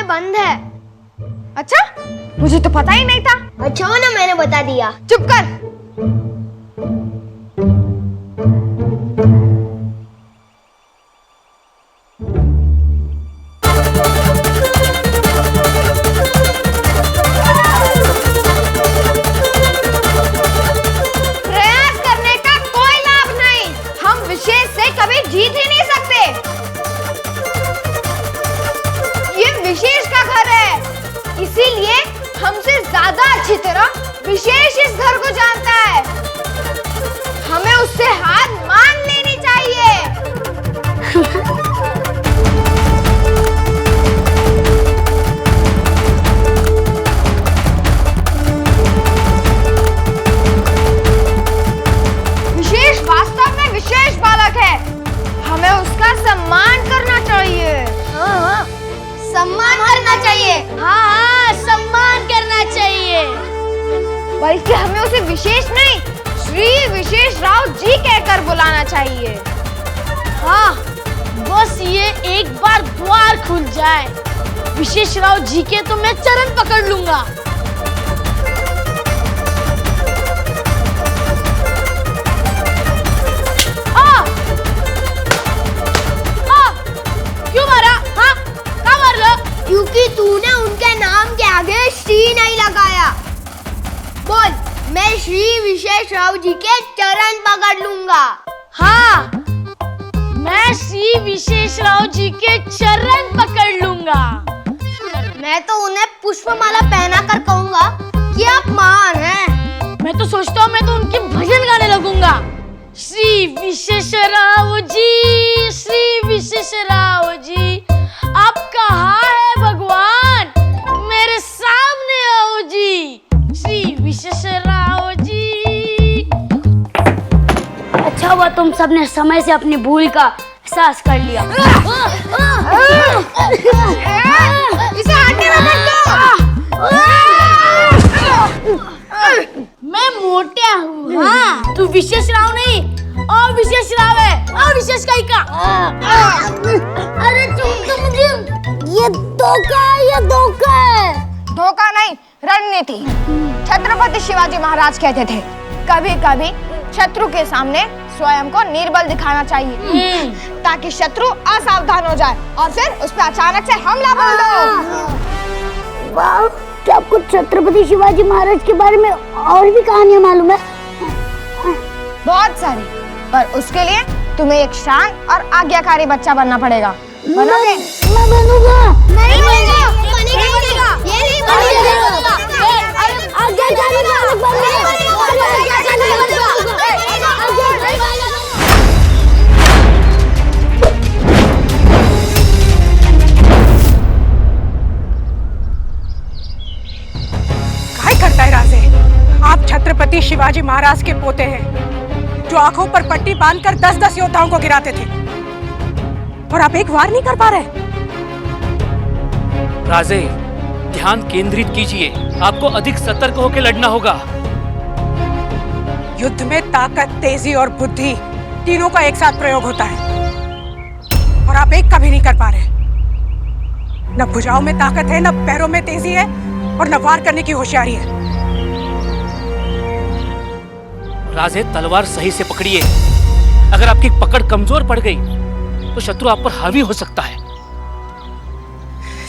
में बंद है। अच्छा, मुझे तो पता ही नहीं था। अच्छा हो ना मैंने बता दिया। चुप कर। प्रयास करने का कोई लाभ नहीं। हम विशेष से कभी जीत ही नहीं सकते। ये विशेष का घर है, इसीलिए हमसे ज्यादा अच्छी तरह विशेष इस घर को जानता है। हमें उससे हार मान लेनी चाहिए। विशेष वास्तव में विशेष बालक है, हमें उसका सम्मान करना चाहिए। हाँ, सम्मान करना चाहिए। हाँ, सम्मान करना चाहिए। बल्कि हमें उसे विशेष नहीं, श्री विशेष राव जी कहकर बुलाना चाहिए। हाँ, बस ये एक बार द्वार खुल जाए विशेष राव जी के, तो मैं चरण पकड़ लूंगा। क्यों मारा? हाँ, कहाँ मार लो? क्योंकि तूने उनके नाम के आगे श्री नहीं लगाया। बोल, मैं श्री विशेष राव जी के चरण पकड़ लूंगा। हाँ, मैं श्री विशेष राव जी के चरण पकड़ लूंगा। मैं तो उन्हें पुष्पमाला पहना कर कहूंगा कि आप महान हैं। मैं तो सोचता हूँ मैं तो उनके भजन गाने लगूंगा। श्री विशेष राव जी, श्री विशेष राव जी, आप कहाँ है भगवान? मेरे सामने आओ जी, श्री विशेष राव जी। अच्छा हुआ तुम सबने समय से अपनी भूल का एहसास कर लिया। इसे आगे ना बढ़ दो। मैं मोटा हूँ। हाँ, तू विशेष राव नहीं, अविशेष राव है। अविशेष कहीं का? अरे तुम मुझे ये धोखा है, ये धोखा है। धोखा नहीं, रणनीति। छत्रपति शिवाजी महाराज कहते थे, कभी कभी शत्रु के सामने स्वयं को निर्बल दिखाना चाहिए, ताकि शत्रु असावधान हो जाए और फिर उस पर अचानक से हमला बोल दो। वाह, क्या आपको छत्रपति शिवाजी महाराज के बारे में और भी कहानियां मालूम है? बहुत सारी, पर उसके लिए तुम्हें एक शांत और आज्ञाकारी बच्चा बनना पड़ेगा। बनोगे? मैं बनूंगा। नहीं बनेगा। बनेगा। ये नहीं बनेगा। आज्ञाकारी बालक बनेगा। काय करता है राजे? आप छत्रपति शिवाजी महाराज के पोते हैं, जो आंखों पर पट्टी बांधकर 10-10 योद्धाओं को गिराते थे, और आप एक वार नहीं कर पा रहे। राजे, ध्यान केंद्रित कीजिए, आपको अधिक सतर्क होकर लड़ना होगा। युद्ध में ताकत, तेजी और बुद्धि तीनों का एक साथ प्रयोग होता है, और आप एक का भी नहीं कर पा रहे। न भुजाओं में ताकत है, न पैरों में तेजी है, और न वार करने की होशियारी है। राजे, तलवार सही से पकड़िए। अगर आपकी पकड़ कमजोर पड़ गई तो शत्रु आप पर हावी हो सकता है।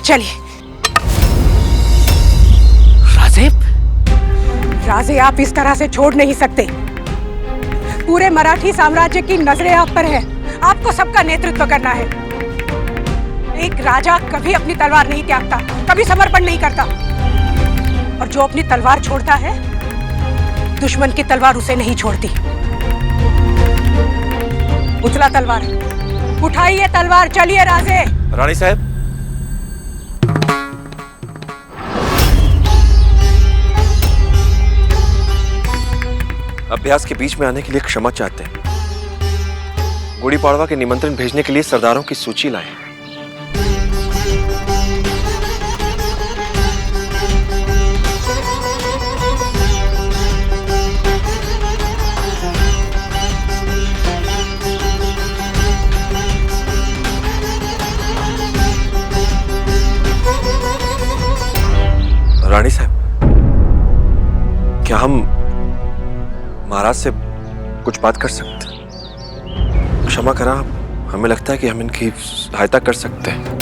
चलिए। राजे, राजे, आप इस तरह से छोड़ नहीं सकते। पूरे मराठी साम्राज्य की नजरें आप पर है। आपको सबका नेतृत्व करना है। एक राजा कभी अपनी तलवार नहीं त्यागता, कभी समर्पण नहीं करता, और जो अपनी तलवार छोड़ता है, दुश्मन की तलवार उसे नहीं छोड़ती। उछला तलवार, उठाइए तलवार, चलिए राजे। रानी साहब, अभ्यास के बीच में आने के लिए क्षमा चाहते हैं। गुड़ी पाड़वा के निमंत्रण भेजने के लिए सरदारों की सूची लाएं। रानी साहब, क्या हम महाराज से कुछ बात कर सकते हैं? क्षमा करा, हमें लगता है कि हम इनकी सहायता कर सकते हैं।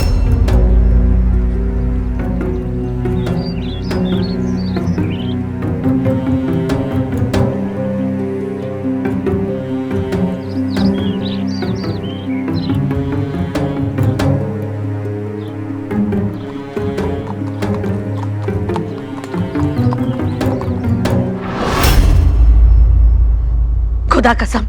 खुदा कसम,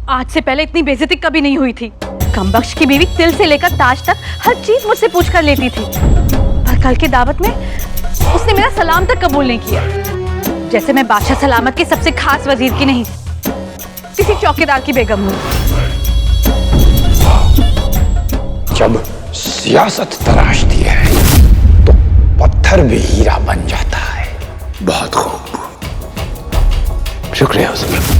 आज से पहले इतनी बेइज्जती कभी नहीं हुई थी। कमबख्श की बीवी तिल से लेकर ताज तक हर चीज मुझसे पूछ कर लेती थी, पर कल की दावत में उसने मेरा सलाम तक कबूल नहीं किया। जैसे मैं बादशाह सलामत के सबसे खास वजीर की नहीं, किसी चौकीदार की बेगम हूँ। जब सियासत तराशती है तो पत्थर भी हीरा बन जाता है। बहुत खूब, शुक्रिया हुजूर।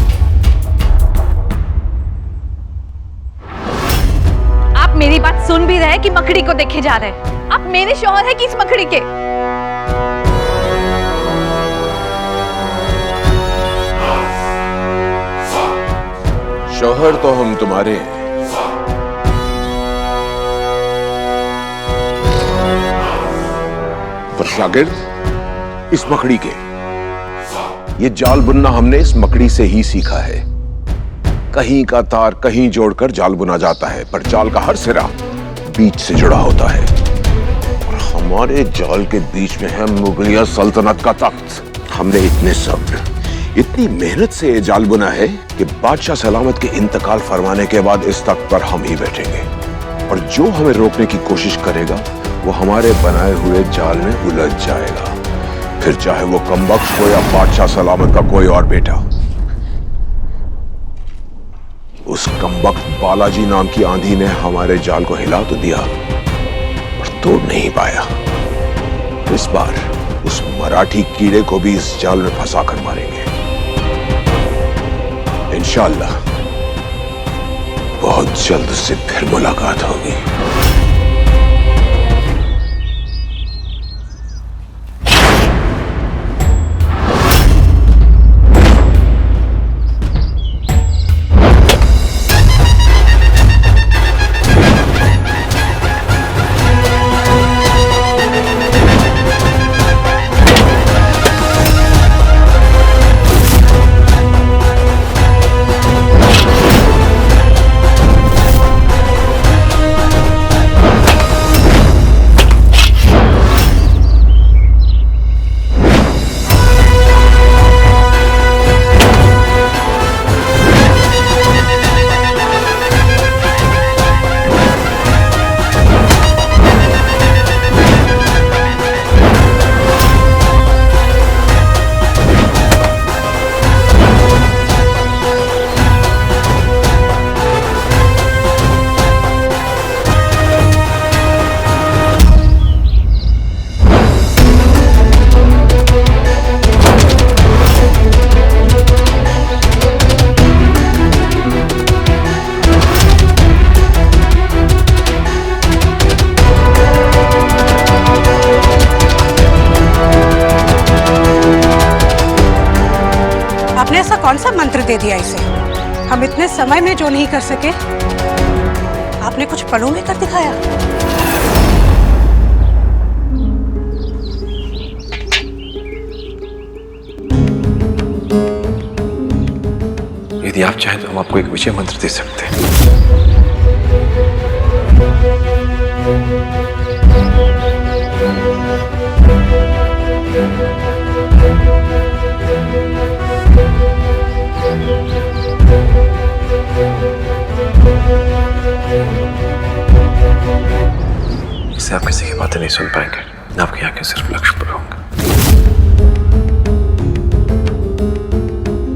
आप मेरी बात सुन भी रहे कि मकड़ी को देखे जा रहे हैं? आप मेरे शौहर हैं कि इस मकड़ी के? शौहर तो हम तुम्हारे हैं, पर शागिर्द इस मकड़ी के। ये जाल बुनना हमने इस मकड़ी से ही सीखा है। कहीं का तार कहीं जोड़कर जाल बुना जाता है, पर जाल का हर सिरा बीच से जुड़ा होता है। और हमारे जाल के बीच में है मुगलिया सल्तनत का तख्त। हमने इतने सब्र, इतनी मेहनत से ये जाल बुना है कि बादशाह सलामत के इंतकाल फरमाने के बाद इस तख्त पर हम ही बैठेंगे। और जो हमें रोकने की कोशिश करेगा वो हमारे बनाए हुए जाल में उलझ जाएगा, फिर चाहे वो कमबख्श हो या बादशाह सलामत का कोई और बेटा। उस कमबख्त बालाजी नाम की आंधी ने हमारे जाल को हिला तो दिया, पर तोड़ नहीं पाया। इस बार उस मराठी कीड़े को भी इस जाल में फंसा कर मारेंगे इंशाअल्लाह। बहुत जल्द से फिर मुलाकात होगी। कौन सा मंत्र दे दिया इसे? हम इतने समय में जो नहीं कर सके, आपने कुछ पलों में कर दिखाया। यदि आप चाहें तो हम आपको एक विजय मंत्र दे सकते हैं। इससे आप किसी की बातें नहीं सुन पाएंगे, आपकी आंखें सिर्फ लक्ष्य पर होंगी।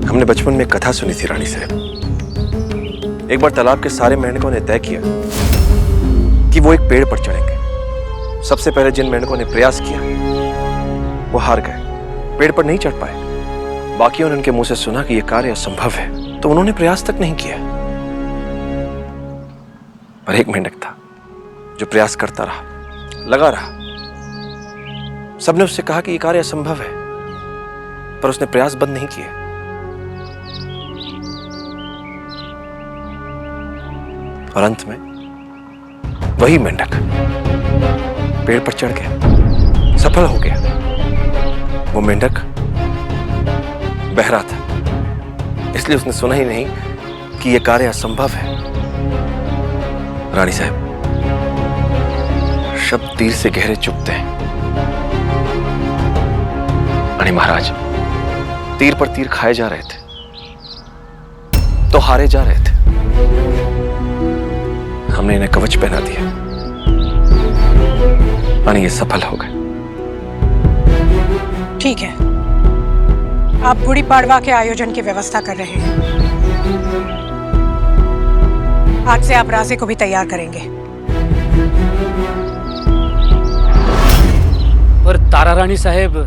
हमने बचपन में एक कथा सुनी थी रानी साहब। एक बार तालाब के सारे मेंढकों ने तय किया कि वो एक पेड़ पर चढ़ेंगे। सबसे पहले जिन मेंढकों ने प्रयास किया वो हार गए, पेड़ पर नहीं चढ़ पाए। बाकियों ने उनके मुंह से सुना कि यह कार्य असंभव है, तो उन्होंने प्रयास तक नहीं किया। पर एक मेंढक था जो प्रयास करता रहा, लगा रहा। सबने उससे कहा कि यह कार्य असंभव है, पर उसने प्रयास बंद नहीं किए। और अंत में वही मेंढक पेड़ पर चढ़ गया, सफल हो गया। वो मेंढक बहरा था, इसलिए उसने सुना ही नहीं कि यह कार्य असंभव है। रानी साहब, शब्द तीर से गहरे चुभते हैं। रानी महाराज तीर पर तीर खाए जा रहे थे तो हारे जा रहे थे। हमने इन्हें कवच पहना दिया, रानी ये सफल हो गए। ठीक है, आप गुड़ी पाड़वा के आयोजन की व्यवस्था कर रहे हैं। आज से आप राजे को भी तैयार करेंगे। पर तारा रानी साहेब,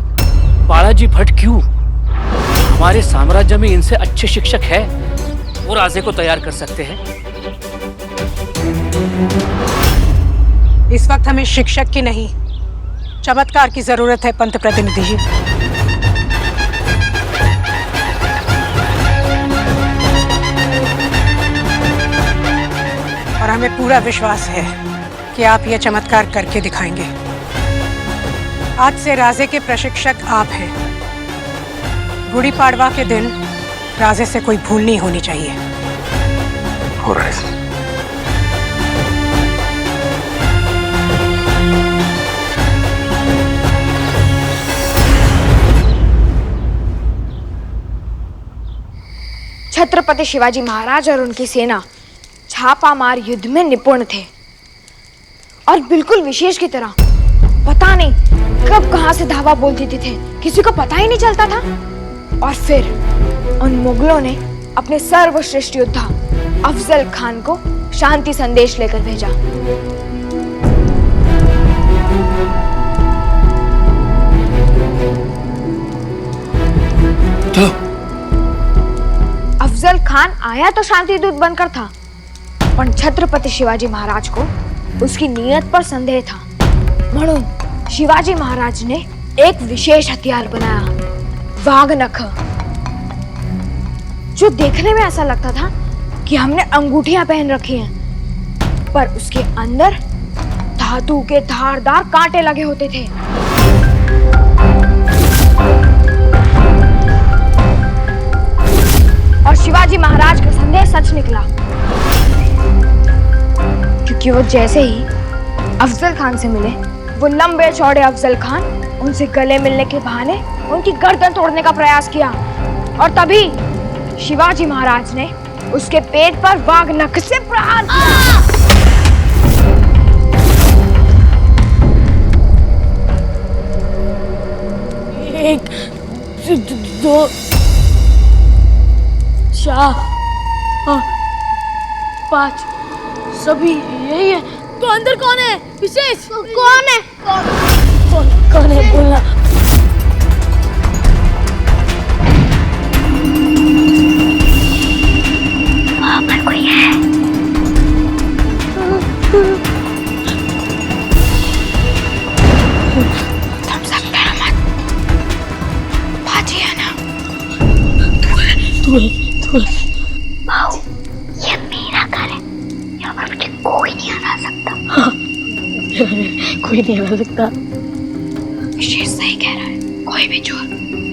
बालाजी भट्ट क्यों? हमारे साम्राज्य में इनसे अच्छे शिक्षक है, वो राजे को तैयार कर सकते हैं। इस वक्त हमें शिक्षक की नहीं, चमत्कार की जरूरत है पंत प्रतिनिधि जी। और हमें पूरा विश्वास है कि आप यह चमत्कार करके दिखाएंगे। आज से राजे के प्रशिक्षक आप हैं। गुड़ी पाड़वा के दिन राजे से कोई भूल नहीं होनी चाहिए। हो रहा है। छत्रपति शिवाजी महाराज और उनकी सेना छापामार युद्ध में निपुण थे और बिल्कुल विशेष की तरह पता नहीं कब कहां से धावा बोल देते थे, किसी को पता ही नहीं चलता था। और फिर उन मुगलों ने अपने सर्वश्रेष्ठ योद्धा अफजल खान को शांति संदेश लेकर भेजा। अफजल खान आया तो शांति दूत बनकर था, पर छत्रपति शिवाजी महाराज को उसकी नीयत पर संदेह था। म्हणून शिवाजी महाराज ने एक विशेष हथियार बनाया, वाघनख, जो देखने में ऐसा लगता था कि हमने अंगूठियां पहन रखी हैं, पर उसके अंदर धातु के धारदार कांटे लगे होते थे। और शिवाजी महाराज का संदेश सच निकला, क्योंकि वो जैसे ही अफजल खान से मिले, वो लंबे चौड़े अफजल खान उनसे गले मिलने के बहाने उनकी गर्दन तोड़ने का प्रयास किया। और तभी शिवाजी महाराज ने उसके पेट पर वाघनख से प्रहार किया। एक, दो, चार, पाँच, सभी यही है। तो अंदर कौन है? विशेष कौन है? कौन है बोलना। वहाँ पर कोई है। तुम सब डरो मत, बाजी है ना। तू बाऊ, ये मेरा घर है, यहाँ पर मुझे कोई नहीं हरा सकता। हाँ, कोई नहीं हरा सकता। विशेष सही कह रहा है, कोई भी चोर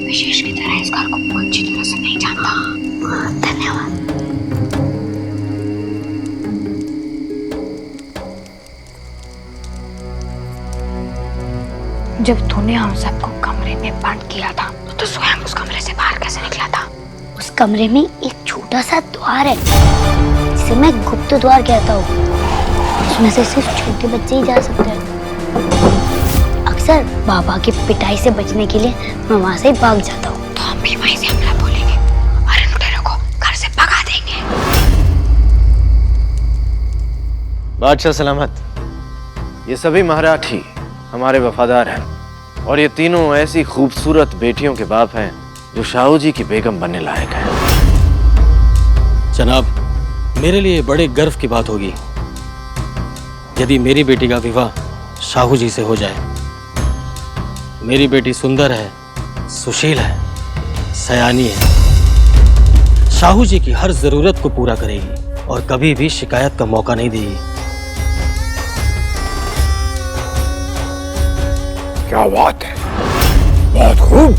विशेष की तरह इस घर को अच्छी तरह से नहीं जानता। धन्यवाद। जब तूने हम सबको कमरे में बंद किया था, तो स्वयं उस कमरे से बाहर कैसे निकला था? उस कमरे में एक छोटा सा द्वार है, जिसे मैं गुप्त द्वार कहता हूँ। उसमें से सिर्फ छोटे बच्चे ही जा सकते हैं। अक्सर बाबा की पिटाई से बचने के लिए मैं वहाँ से भाग जाता हूँ। तो हम भी वहीं से हमला बोलेंगे और इन लुटेरों को घर से भगा देंगे। बादशाह सलामत। ये सभी मराठी हमारे वफादार हैं और ये तीनों ऐसी खूबसूरत बेटियों के बाप हैं जो शाहू जी की बेगम बनने लायक हैं। जनाब, मेरे लिए बड़े गर्व की बात होगी यदि मेरी बेटी का विवाह शाहू जी से हो जाए। मेरी बेटी सुंदर है, सुशील है, सयानी है, शाहू जी की हर जरूरत को पूरा करेगी और कभी भी शिकायत का मौका नहीं देगी। क्या बात है, बहुत खूब।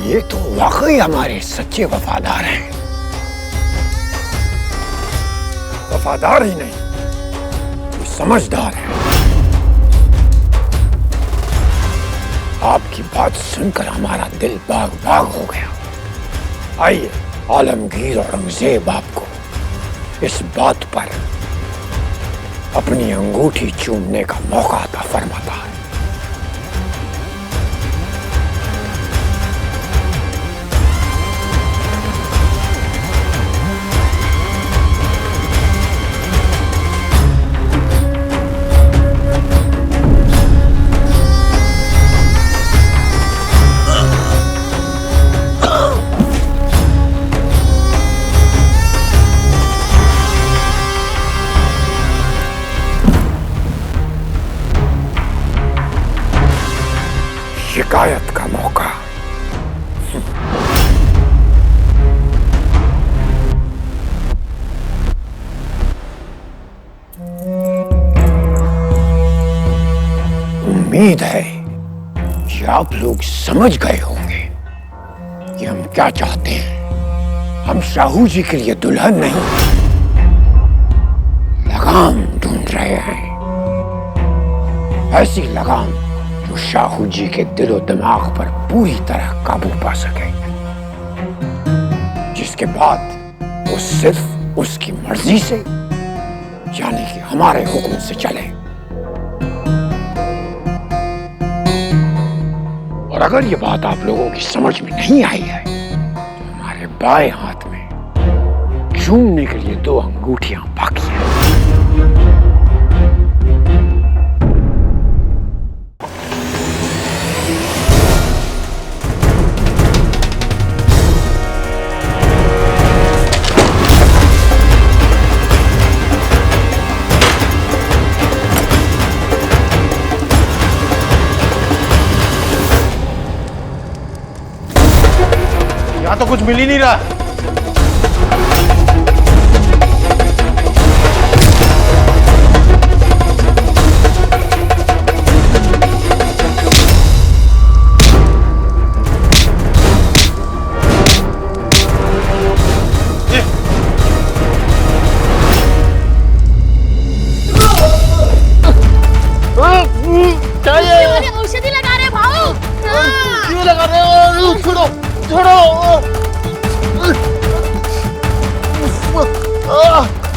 ये तो वाकई हमारे सच्चे वफादार हैं। वफादार ही नहीं, ये समझदार है। आपकी बात सुनकर हमारा दिल बाग बाग हो गया। आइए, आलमगीर औरंगजेब आपको इस बात पर अपनी अंगूठी चूमने का मौका अता फरमाता है। शिकायत का मौका। उम्मीद है कि आप लोग समझ गए होंगे कि हम क्या चाहते हैं। हम शाहू जी के लिए दुल्हन नहीं, लगाम ढूंढ रहे हैं। ऐसी लगाम जो शाहू जी के दिलो दिमाग पर पूरी तरह काबू पा सके, जिसके बाद वो सिर्फ उसकी मर्जी से, यानी कि हमारे हुक्म से चले। और अगर ये बात आप लोगों की समझ में नहीं आई है तो हमारे बाएं हाथ में चूमने के लिए 2 अंगूठियां बाकी हैं। यहाँ तो कुछ मिल ही नहीं रहा। औषधि लगा रहे भाऊ। क्यों लगा रहे हो? छोड़ो छोड़ो।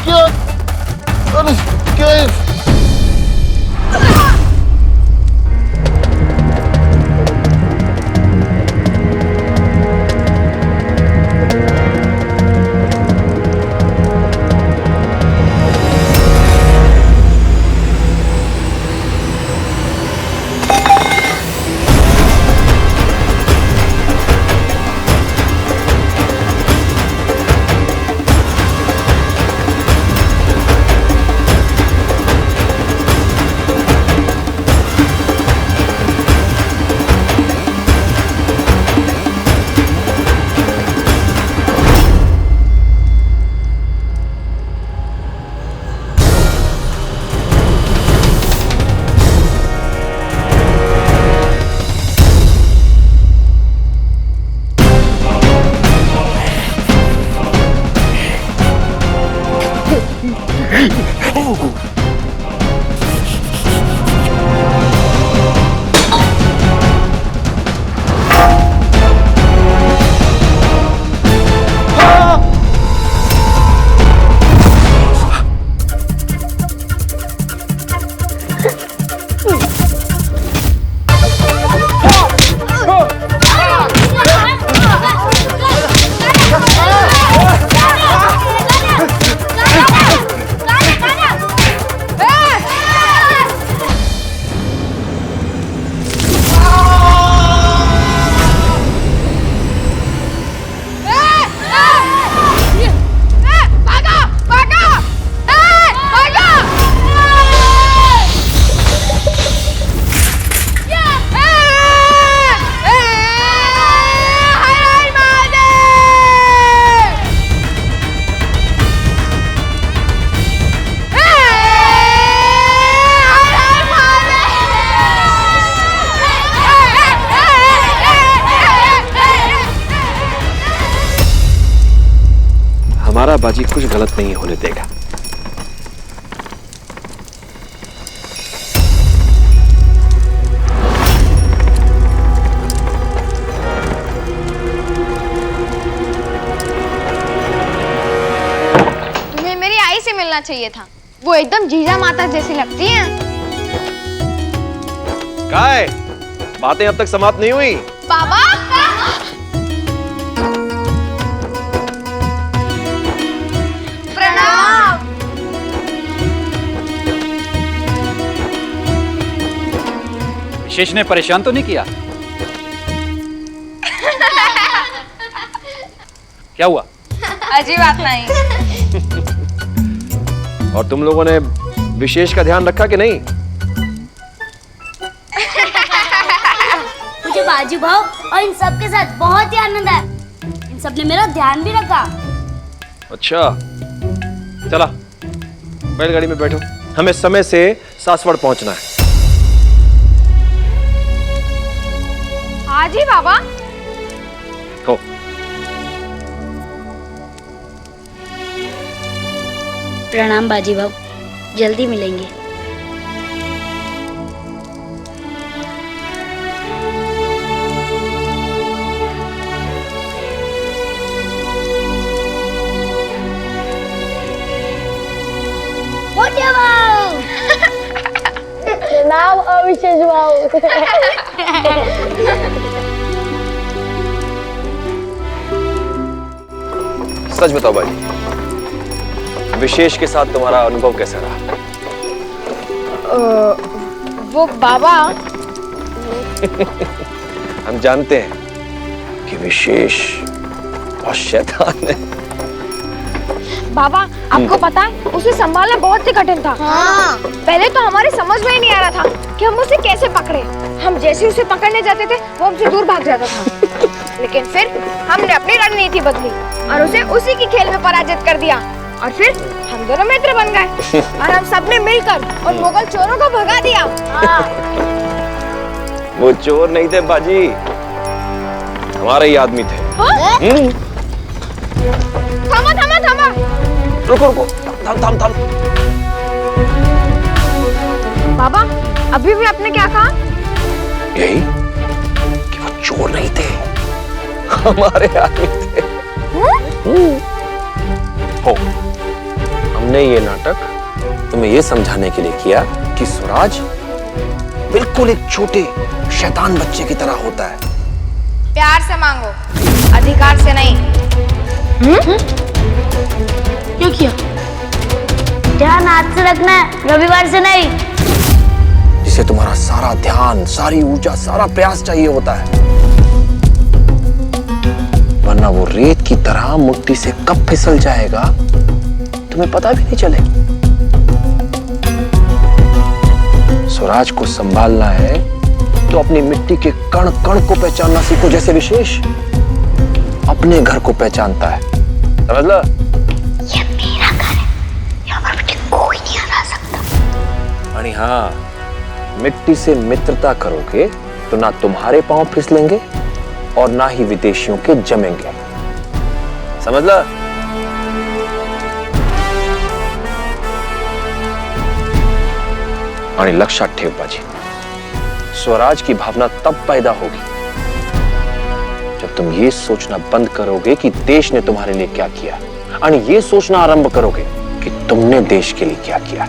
क्या क्या बड़ा बाजी कुछ गलत नहीं होने देगा। तुम्हें मेरी आई से मिलना चाहिए था, वो एकदम जीजा माता जैसी लगती हैं। क्या है? बातें अब तक समाप्त नहीं हुई। बाबा प्रणाम। विशेष ने परेशान तो नहीं किया? क्या हुआ? अजीब बात नहीं। और तुम लोगों ने विशेष का ध्यान रखा कि नहीं? मुझे बाजू भाव और इन सब के साथ बहुत ही आनंद है। इन सब ने मेरा ध्यान भी रखा। अच्छा, चला बैलगाड़ी में बैठो, हमें समय से सासवड़ पहुंचना है। हाँ जी बाबा। हो प्रणाम बाजी भाव, जल्दी मिलेंगे। नाम अविशेष भाव। सच बताओ भाई, विशेष के साथ तुम्हारा अनुभव कैसा रहा? वो बाबा हम जानते हैं कि विशेष बहुत शैतान है। बाबा आपको पता है उसे संभालना बहुत ही कठिन था। हाँ। पहले तो हमारे समझ में ही नहीं आ रहा था कि हम उसे कैसे पकड़े। हम जैसे उसे पकड़ने जाते थे वो हमसे दूर भाग जाता था। लेकिन फिर हमने अपनी रणनीति बदली और उसे उसी की खेल में पराजित कर दिया और फिर हम दोनों मित्र बन गए और हम सबने मिलकर उन मुगल चोरों को भगा दिया। वो चोर नहीं थे बाजी, हमारे ही आदमी थे। थमा थमा थमा, रुको रुको, थम थम थम। बाबा अभी भी आपने क्या कहा? यही कि वो चोर नहीं थे, हमारे आदमी थे। हो, हमने ये नाटक तुम्हें ये समझाने के लिए किया कि स्वराज बिल्कुल एक छोटे शैतान बच्चे की तरह होता है। प्यार से मांगो, अधिकार से नहीं। क्या किया? ध्यान हाथ से रखना है, रविवार से नहीं। जिसे तुम्हारा सारा ध्यान, सारी ऊर्जा, सारा प्रयास चाहिए होता है, वरना वो रेत की तरह मुट्ठी से कब फिसल जाएगा तुम्हें पता भी नहीं चले। स्वराज को संभालना है तो अपनी मिट्टी के कण कण को पहचानना सीखो, जैसे विशेष अपने घर को पहचानता है। समझ लो? ये मेरा घर है, यहाँ पर मुझे कोई नहीं हरा सकता। आणि हाँ, मिट्टी से मित्रता करोगे तो ना तुम्हारे पांव फिसलेंगे और ना ही विदेशियों के जमेंगे। समझ लो? आणि लक्षात ठेव बाजी, स्वराज की भावना तब पैदा होगी जब तुम ये सोचना बंद करोगे कि देश ने तुम्हारे लिए क्या किया, आणि ये सोचना आरंभ करोगे कि तुमने देश के लिए क्या किया।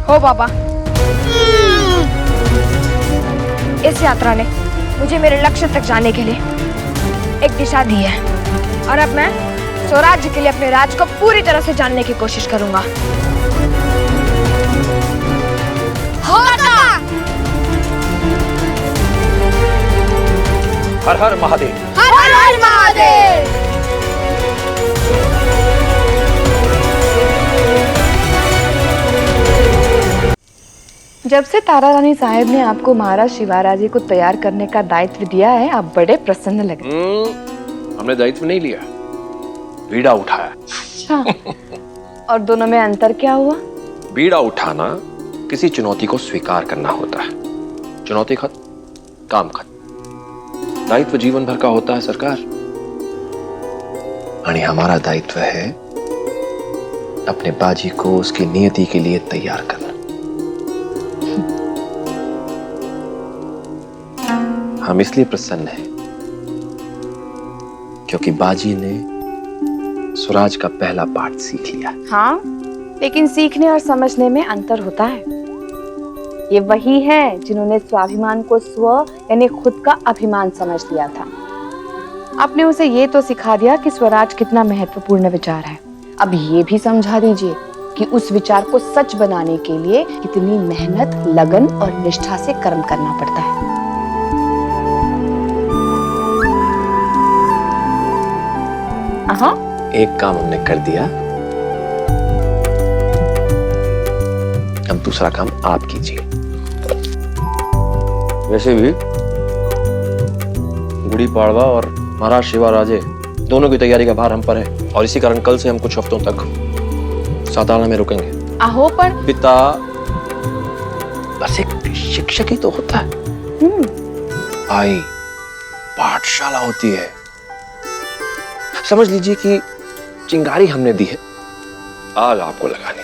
हो बाबा, इस यात्रा ने मुझे मेरे लक्ष्य तक जाने के लिए एक दिशा दी है और अब मैं स्वराज्य के लिए अपने राज को पूरी तरह से जानने की कोशिश करूंगा। हर हर महादेव। हर हर महादेव। जब से तारा रानी साहब ने आपको महाराज शिवाराजी को तैयार करने का दायित्व दिया है, आप बड़े प्रसन्न लग रहे हैं। हमने दायित्व नहीं लिया, बीड़ा उठाया। अच्छा, और दोनों में अंतर क्या हुआ? बीड़ा उठाना किसी चुनौती को स्वीकार करना होता है। चुनौती खत्म, काम खत्म। दायित्व जीवन भर का होता है सरकार। यानी हमारा दायित्व है अपने बाजी को उसकी नियति के लिए तैयार करना। हम इसलिए प्रसन्न हैं क्योंकि बाजी ने स्वराज का पहला पाठ सीख लिया। हाँ, लेकिन सीखने और समझने में अंतर होता है। ये वही है जिन्होंने स्वाभिमान को स्व यानी खुद का अभिमान समझ लिया था। आपने उसे ये तो सिखा दिया कि स्वराज कितना महत्वपूर्ण विचार है। अब ये भी समझा दीजिए कि उस विचार को सच बनाने के लिए कितनी मेहनत, लगन और निष्ठा से कर्म करना पड़ता है। एक काम हमने कर दिया, अब दूसरा काम आप कीजिए। वैसे भी गुड़ी पाड़वा और महाराज शिवाराजे दोनों की तैयारी का भार हम पर है, और इसी कारण कल से हम कुछ हफ्तों तक सातारा में रुकेंगे। आहो, पर पिता बस एक शिक्षक ही तो होता है। भाई पाठशाला होती है। समझ लीजिए कि चिंगारी हमने दी है, आग आपको लगानी।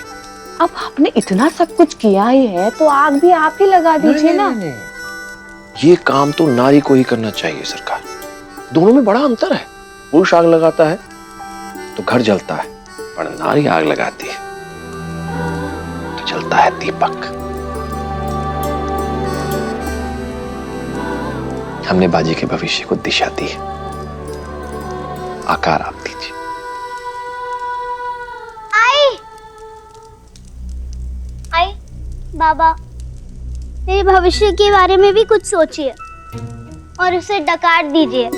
अब आपने इतना सब कुछ किया ही है तो आग भी आप ही लगा दीजिए ना। ये काम तो नारी को ही करना चाहिए सरकार। दोनों में बड़ा अंतर है। पुरुष आग लगाता है तो घर जलता है, पर नारी आग लगाती है तो जलता है दीपक। हमने बाजी के भविष्य को दिशा दी है, आकार आप दीजिए। आई बाबा, मेरे भविष्य के बारे में भी कुछ सोचिए और उसे डकार दीजिए।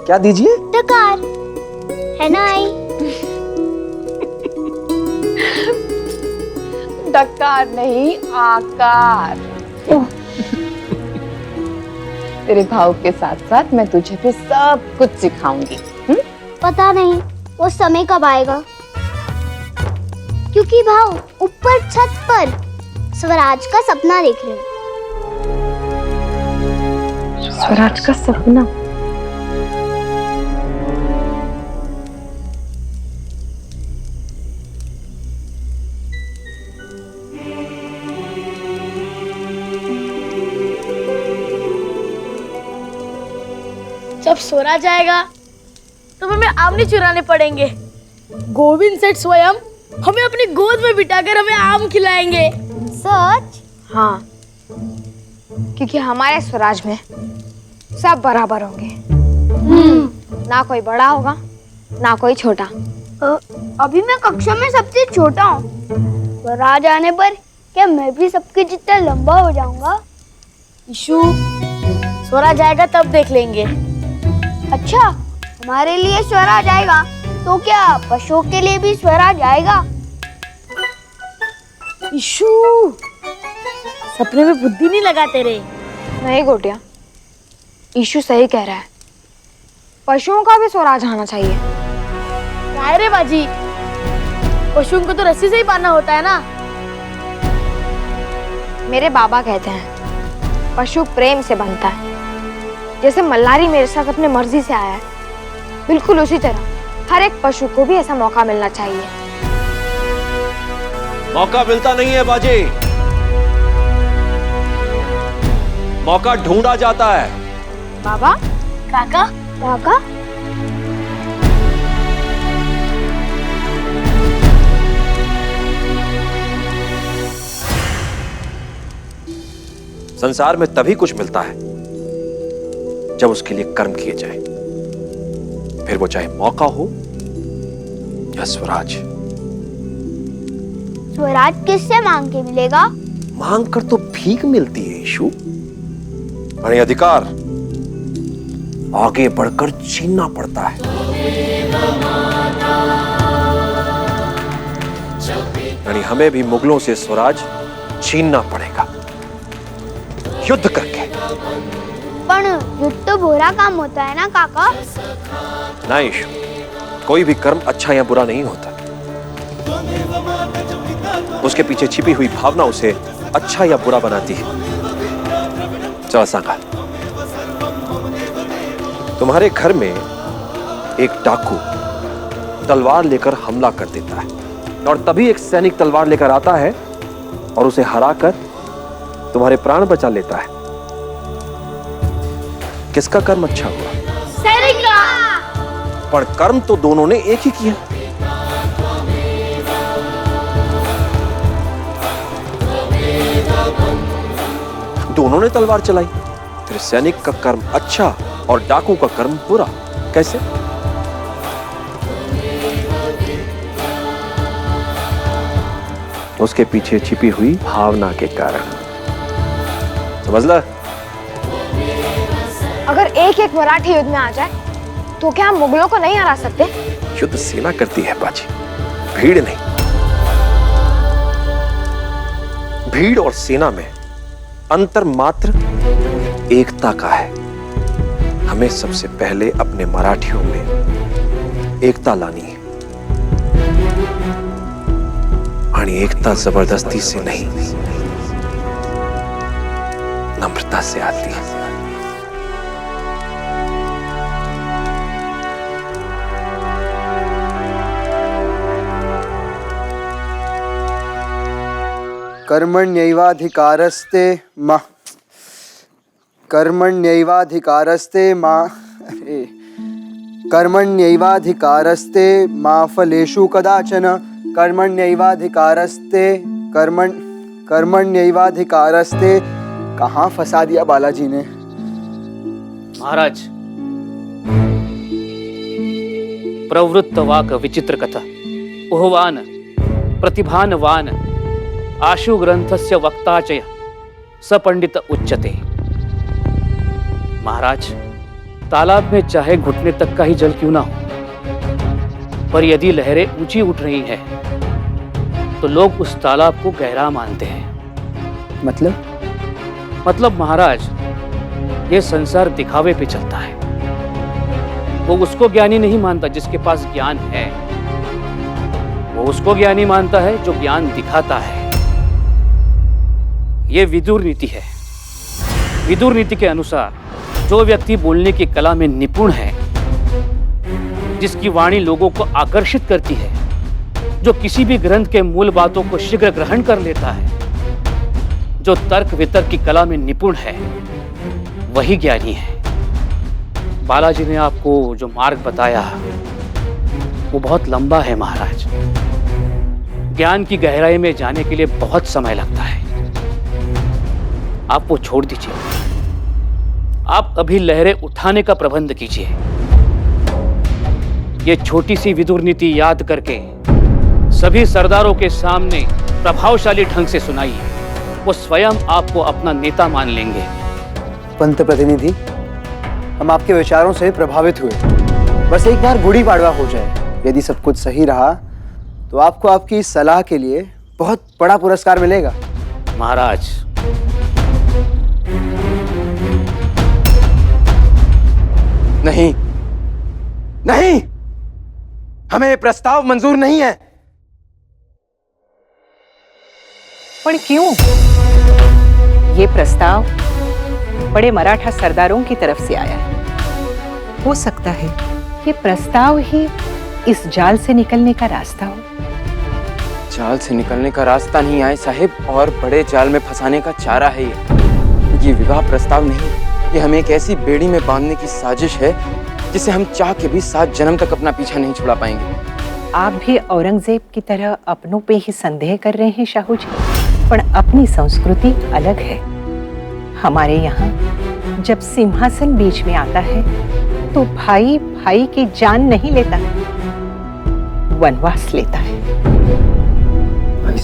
क्या दीजिए? डकार है ना आई? डकार नहीं, आकार। तेरे भाव के साथ साथ मैं तुझे भी सब कुछ सिखाऊंगी। पता नहीं वो समय कब आएगा, क्योंकि भाव ऊपर छत पर स्वराज का सपना देख रहे हैं। स्वराज का सपना? जब स्वराज आएगा तो हमें आम नहीं चुराने पड़ेंगे। गोविंद सेठ स्वयं हमें अपनी गोद में बिठाकर हमें आम खिलाएंगे। सच? हाँ, क्योंकि हमारे स्वराज में सब बराबर होंगे। ना कोई बड़ा होगा ना कोई छोटा। अभी मैं कक्षा में सबसे छोटा हूँ। स्वराज आने पर क्या मैं भी सबके जितना लंबा हो जाऊंगा? ईशु, स्वराज आएगा तब देख लेंगे। अच्छा, हमारे लिए स्वराज आएगा तो क्या पशुओं के लिए भी स्वराज आएगा? ईशु, सपने में बुद्धि नहीं लगाते रे। नहीं गोटिया, ईशु सही कह रहा है। पशुओं का भी स्वराज आना चाहिए। क्या रे बाजी, पशुओं को तो रस्सी से ही बांधना होता है ना। मेरे बाबा कहते हैं पशु प्रेम से बनता है। जैसे मल्लारी मेरे साथ अपने मर्जी से आया है, बिल्कुल उसी तरह हर एक पशु को भी ऐसा मौका मिलना चाहिए। मौका मिलता नहीं है बाजी, मौका ढूंढा जाता है। बाबा, काका, काका, संसार में तभी कुछ मिलता है जब उसके लिए कर्म किए जाए, फिर वो चाहे मौका हो या स्वराज। स्वराज किससे मांग के मिलेगा? मांग कर तो भीख मिलती है ईशु, पर ये अधिकार आगे बढ़कर छीनना पड़ता है। यानी हमें भी मुगलों से स्वराज छीनना पड़ेगा, युद्ध करके। पर युद्ध तो बुरा काम होता है ना काका? नहीं, कोई भी कर्म अच्छा या बुरा नहीं होता। उसके पीछे छिपी हुई भावना उसे अच्छा या बुरा बनाती है। चलो सांगा, तुम्हारे घर में एक डाकू तलवार लेकर हमला कर देता है और तभी एक सैनिक तलवार लेकर आता है और उसे हराकर तुम्हारे प्राण बचा लेता है। किसका कर्म अच्छा हुआ? सैनिक का। पर कर्म तो दोनों ने एक ही किया। दोनों ने तलवार चलाई, फिर सैनिक का कर्म अच्छा और डाकू का कर्म बुरा। कैसे? उसके पीछे छिपी हुई भावना के कारण। समझ ला? अगर एक एक मराठी युद्ध में आ जाए तो क्या हम मुगलों को नहीं हरा सकते? युद्ध सेना करती है बाजी, भीड़ नहीं। भीड़ और सेना में अंतर मात्र एकता का है। हमें सबसे पहले अपने मराठियों में एकता लानी है। और एकता जबरदस्ती से नहीं, नम्रता से आती है। कर्मण्यैवाधिकारस्ते मा फलेषु कदाचन कर्मण्यैवाधिकारस्ते। कहाँ फंसा दिया बालाजी ने? महाराज, प्रवृत्त वाक विचित्र कथा उहवान प्रतिभानवान आशु ग्रंथस्य वक्ताचय सपंडित उच्चते। महाराज, तालाब में चाहे घुटने तक का ही जल क्यों ना हो, पर यदि लहरें ऊंची उठ रही हैं तो लोग उस तालाब को गहरा मानते हैं। मतलब महाराज, ये संसार दिखावे पे चलता है। वो उसको ज्ञानी नहीं मानता जिसके पास ज्ञान है, वो उसको ज्ञानी मानता है जो ज्ञान दिखाता है। ये विदुर नीति है। विदुर नीति के अनुसार जो व्यक्ति बोलने की कला में निपुण है, जिसकी वाणी लोगों को आकर्षित करती है, जो किसी भी ग्रंथ के मूल बातों को शीघ्र ग्रहण कर लेता है, जो तर्क वितर्क की कला में निपुण है, वही ज्ञानी है। बालाजी ने आपको जो मार्ग बताया वो बहुत लंबा है महाराज। ज्ञान की गहराई में जाने के लिए बहुत समय लगता है। आप वो छोड़ दीजिए, आप अभी लहरें उठाने का प्रबंध कीजिए। ये छोटी सी विदुर नीति याद करके सभी सरदारों के सामने प्रभावशाली ढंग से सुनाइए। वो स्वयं आपको अपना नेता मान लेंगे। पंत प्रतिनिधि, हम आपके विचारों से प्रभावित हुए। बस एक बार गुड़ी पाड़वा हो जाए, यदि सब कुछ सही रहा तो आपको आपकी इस सलाह के लिए बहुत बड़ा पुरस्कार मिलेगा। महाराज, नहीं नहीं, हमें प्रस्ताव मंजूर नहीं है। पर क्यों? ये प्रस्ताव बड़े मराठा सरदारों की तरफ से आया है। हो सकता है ये प्रस्ताव ही इस जाल से निकलने का रास्ता हो। जाल से निकलने का रास्ता नहीं आए साहिब, और बड़े जाल में फंसाने का चारा है ये विवाह प्रस्ताव नहीं, ये हमें एक ऐसी बेड़ी में बांधने की साजिश है जिसे हम चाह के भी 7 जन्म तक अपना पीछा नहीं छुड़ा पाएंगे। आप भी औरंगजेब की तरह अपनों पे ही संदेह कर रहे हैं शाहू जी, पर अपनी संस्कृति अलग है। हमारे यहाँ जब सिंहासन बीच में आता है तो भाई भाई की जान नहीं लेता, वनवास लेता है। आई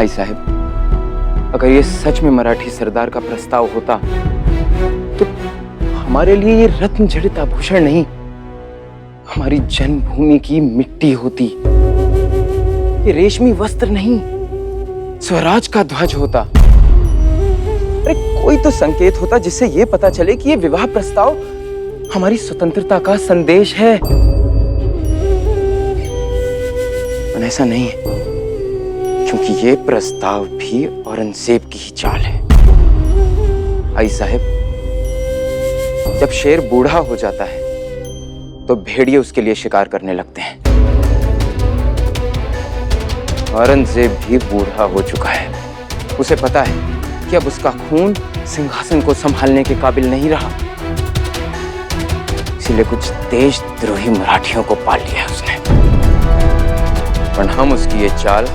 साहिब, अगर ये सच में मराठी सरदार का प्रस्ताव होता तो हमारे लिए ये रत्न जड़ित आभूषण नहीं हमारी जन्मभूमि की मिट्टी होती, ये रेशमी वस्त्र नहीं स्वराज का ध्वज होता। अरे कोई तो संकेत होता जिससे ये पता चले कि ये विवाह प्रस्ताव हमारी स्वतंत्रता का संदेश है। और ऐसा नहीं है, क्योंकि ये प्रस्ताव भी औरंगजेब की ही चाल है। आई साहब, जब शेर बूढ़ा हो जाता है तो भेड़िए उसके लिए शिकार करने लगते हैं। औरंगजेब भी बूढ़ा हो चुका है। उसे पता है कि अब उसका खून सिंहासन को संभालने के काबिल नहीं रहा, इसीलिए कुछ देशद्रोही मराठियों को पाल लिया है उसने। पर हम उसकी ये चाल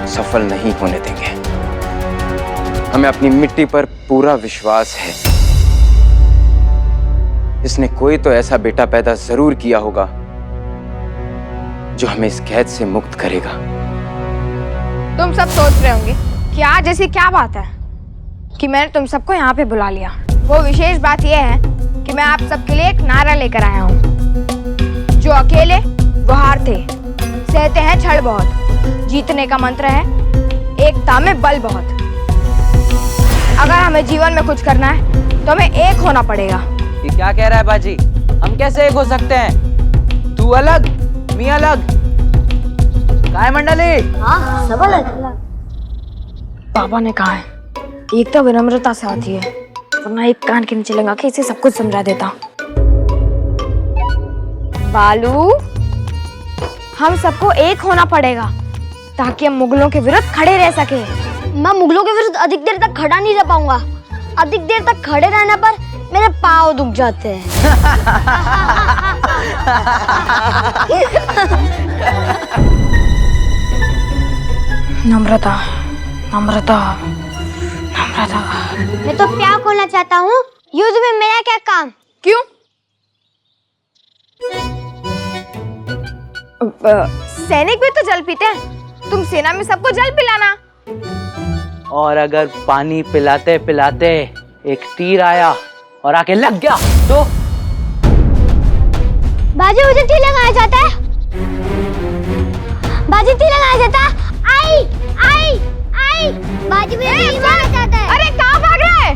सफल नहीं होने देंगे। हमें अपनी मिट्टी पर पूरा विश्वास है। इसने कोई तो ऐसा बेटा पैदा जरूर किया होगा जो हमें इस कैद से मुक्त करेगा। तुम सब सोच रहे होंगे कि आज ऐसी क्या बात है कि मैंने तुम सबको यहाँ पे बुला लिया। वो विशेष बात यह है कि मैं आप सबके लिए एक नारा लेकर आया हूँ। जो अकेले वो हार थे, सहते हैं छड़ बहुत, जीतने का मंत्र है एकता में बल बहुत। अगर हमें जीवन में कुछ करना है तो हमें एक होना पड़ेगा। ये क्या कह रहा है बाजी? हम कैसे एक हो सकते हैं? तू अलग, मैं अलग। काय मंडली? हाँ, सब अलग। पापा ने कहा है एकता विनम्रता से आती है, वरना एक कान के नीचे लगा के इसे सब कुछ समझा देता। बालू, हम सबको एक होना पड़ेगा ताकि हम मुगलों के विरुद्ध खड़े रह सके। मैं मुगलों के विरुद्ध अधिक देर तक खड़ा नहीं रह पाऊंगा। अधिक देर तक खड़े रहने पर मेरे पाँव दुख जाते हैं। नम्रता, नम्रता, नम्रता। मैं तो प्यार खोलना चाहता हूँ। युद्ध में मेरा क्या काम? क्यों? सैनिक भी तो जल पीते हैं। तुम सेना में सबको जल पिलाना। और अगर पानी पिलाते पिलाते एक तीर आया और आके लग गया तो? बाजी, मुझे तीर लगाया जाता है। बाजी, तीर लगाया जाता है। आई, आई, आई। बाजी, मुझे तीर लगाया जाता है। अरे कहाँ भाग रहा है?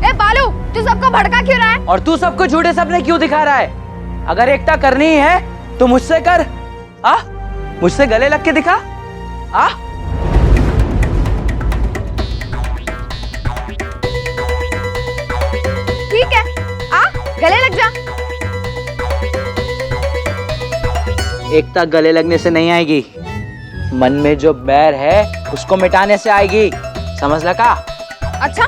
ए बालू, तू सबको भड़का क्यों रहा है? और तू सबको झूठे सपने क्यों दिखा रहा है? अगर एकता करनी है तो मुझसे कर। आ? मुझसे गले लग के दिखा। आ? ठीक है, आ गले लग जा। एकता गले लगने से नहीं आएगी, मन में जो बैर है उसको मिटाने से आएगी। समझ लगा? अच्छा,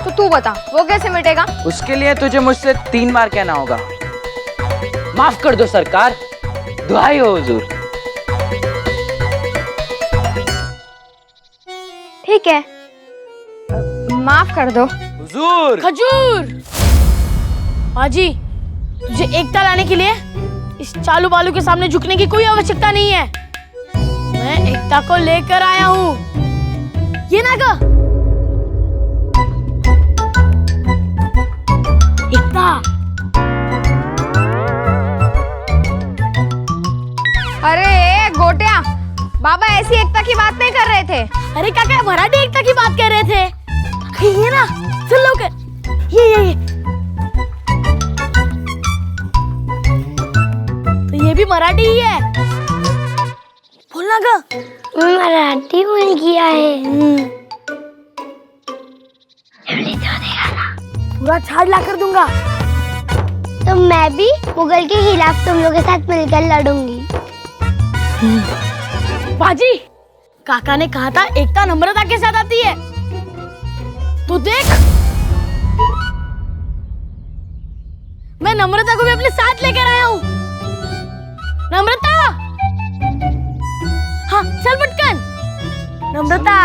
तो तू बता वो कैसे मिटेगा? उसके लिए तुझे मुझसे 3 बार कहना होगा। माफ कर दो सरकार, दुहाई हो हुजूर। ठीक है, माफ कर दो हुजूर। खजूर, बाजी, तुझे एकता लाने के लिए इस चालू बालू के सामने झुकने की कोई आवश्यकता नहीं है। मैं एकता को लेकर आया हूँ। ये ना का एकता। अरे गोटिया, बाबा ऐसी एकता की बात नहीं कर रहे थे। अरे काका, मराठी एकता की बात कर रहे थे। ये ना, सुन लो के ये तो ये भी मराठी ही है। बोलना का मराठी बोल गया है। पूरा छाड़ ला कर दूंगा। तो मैं भी मुगल के खिलाफ तुम लोगों के साथ मिलकर लड़ूंगी। बाजी, काका ने कहा था एकता नम्रता के साथ आती है। तू देख, मैं नम्रता को भी अपने साथ लेकर आया हूँ। नम्रता, हाँ चल पटकन। नम्रता,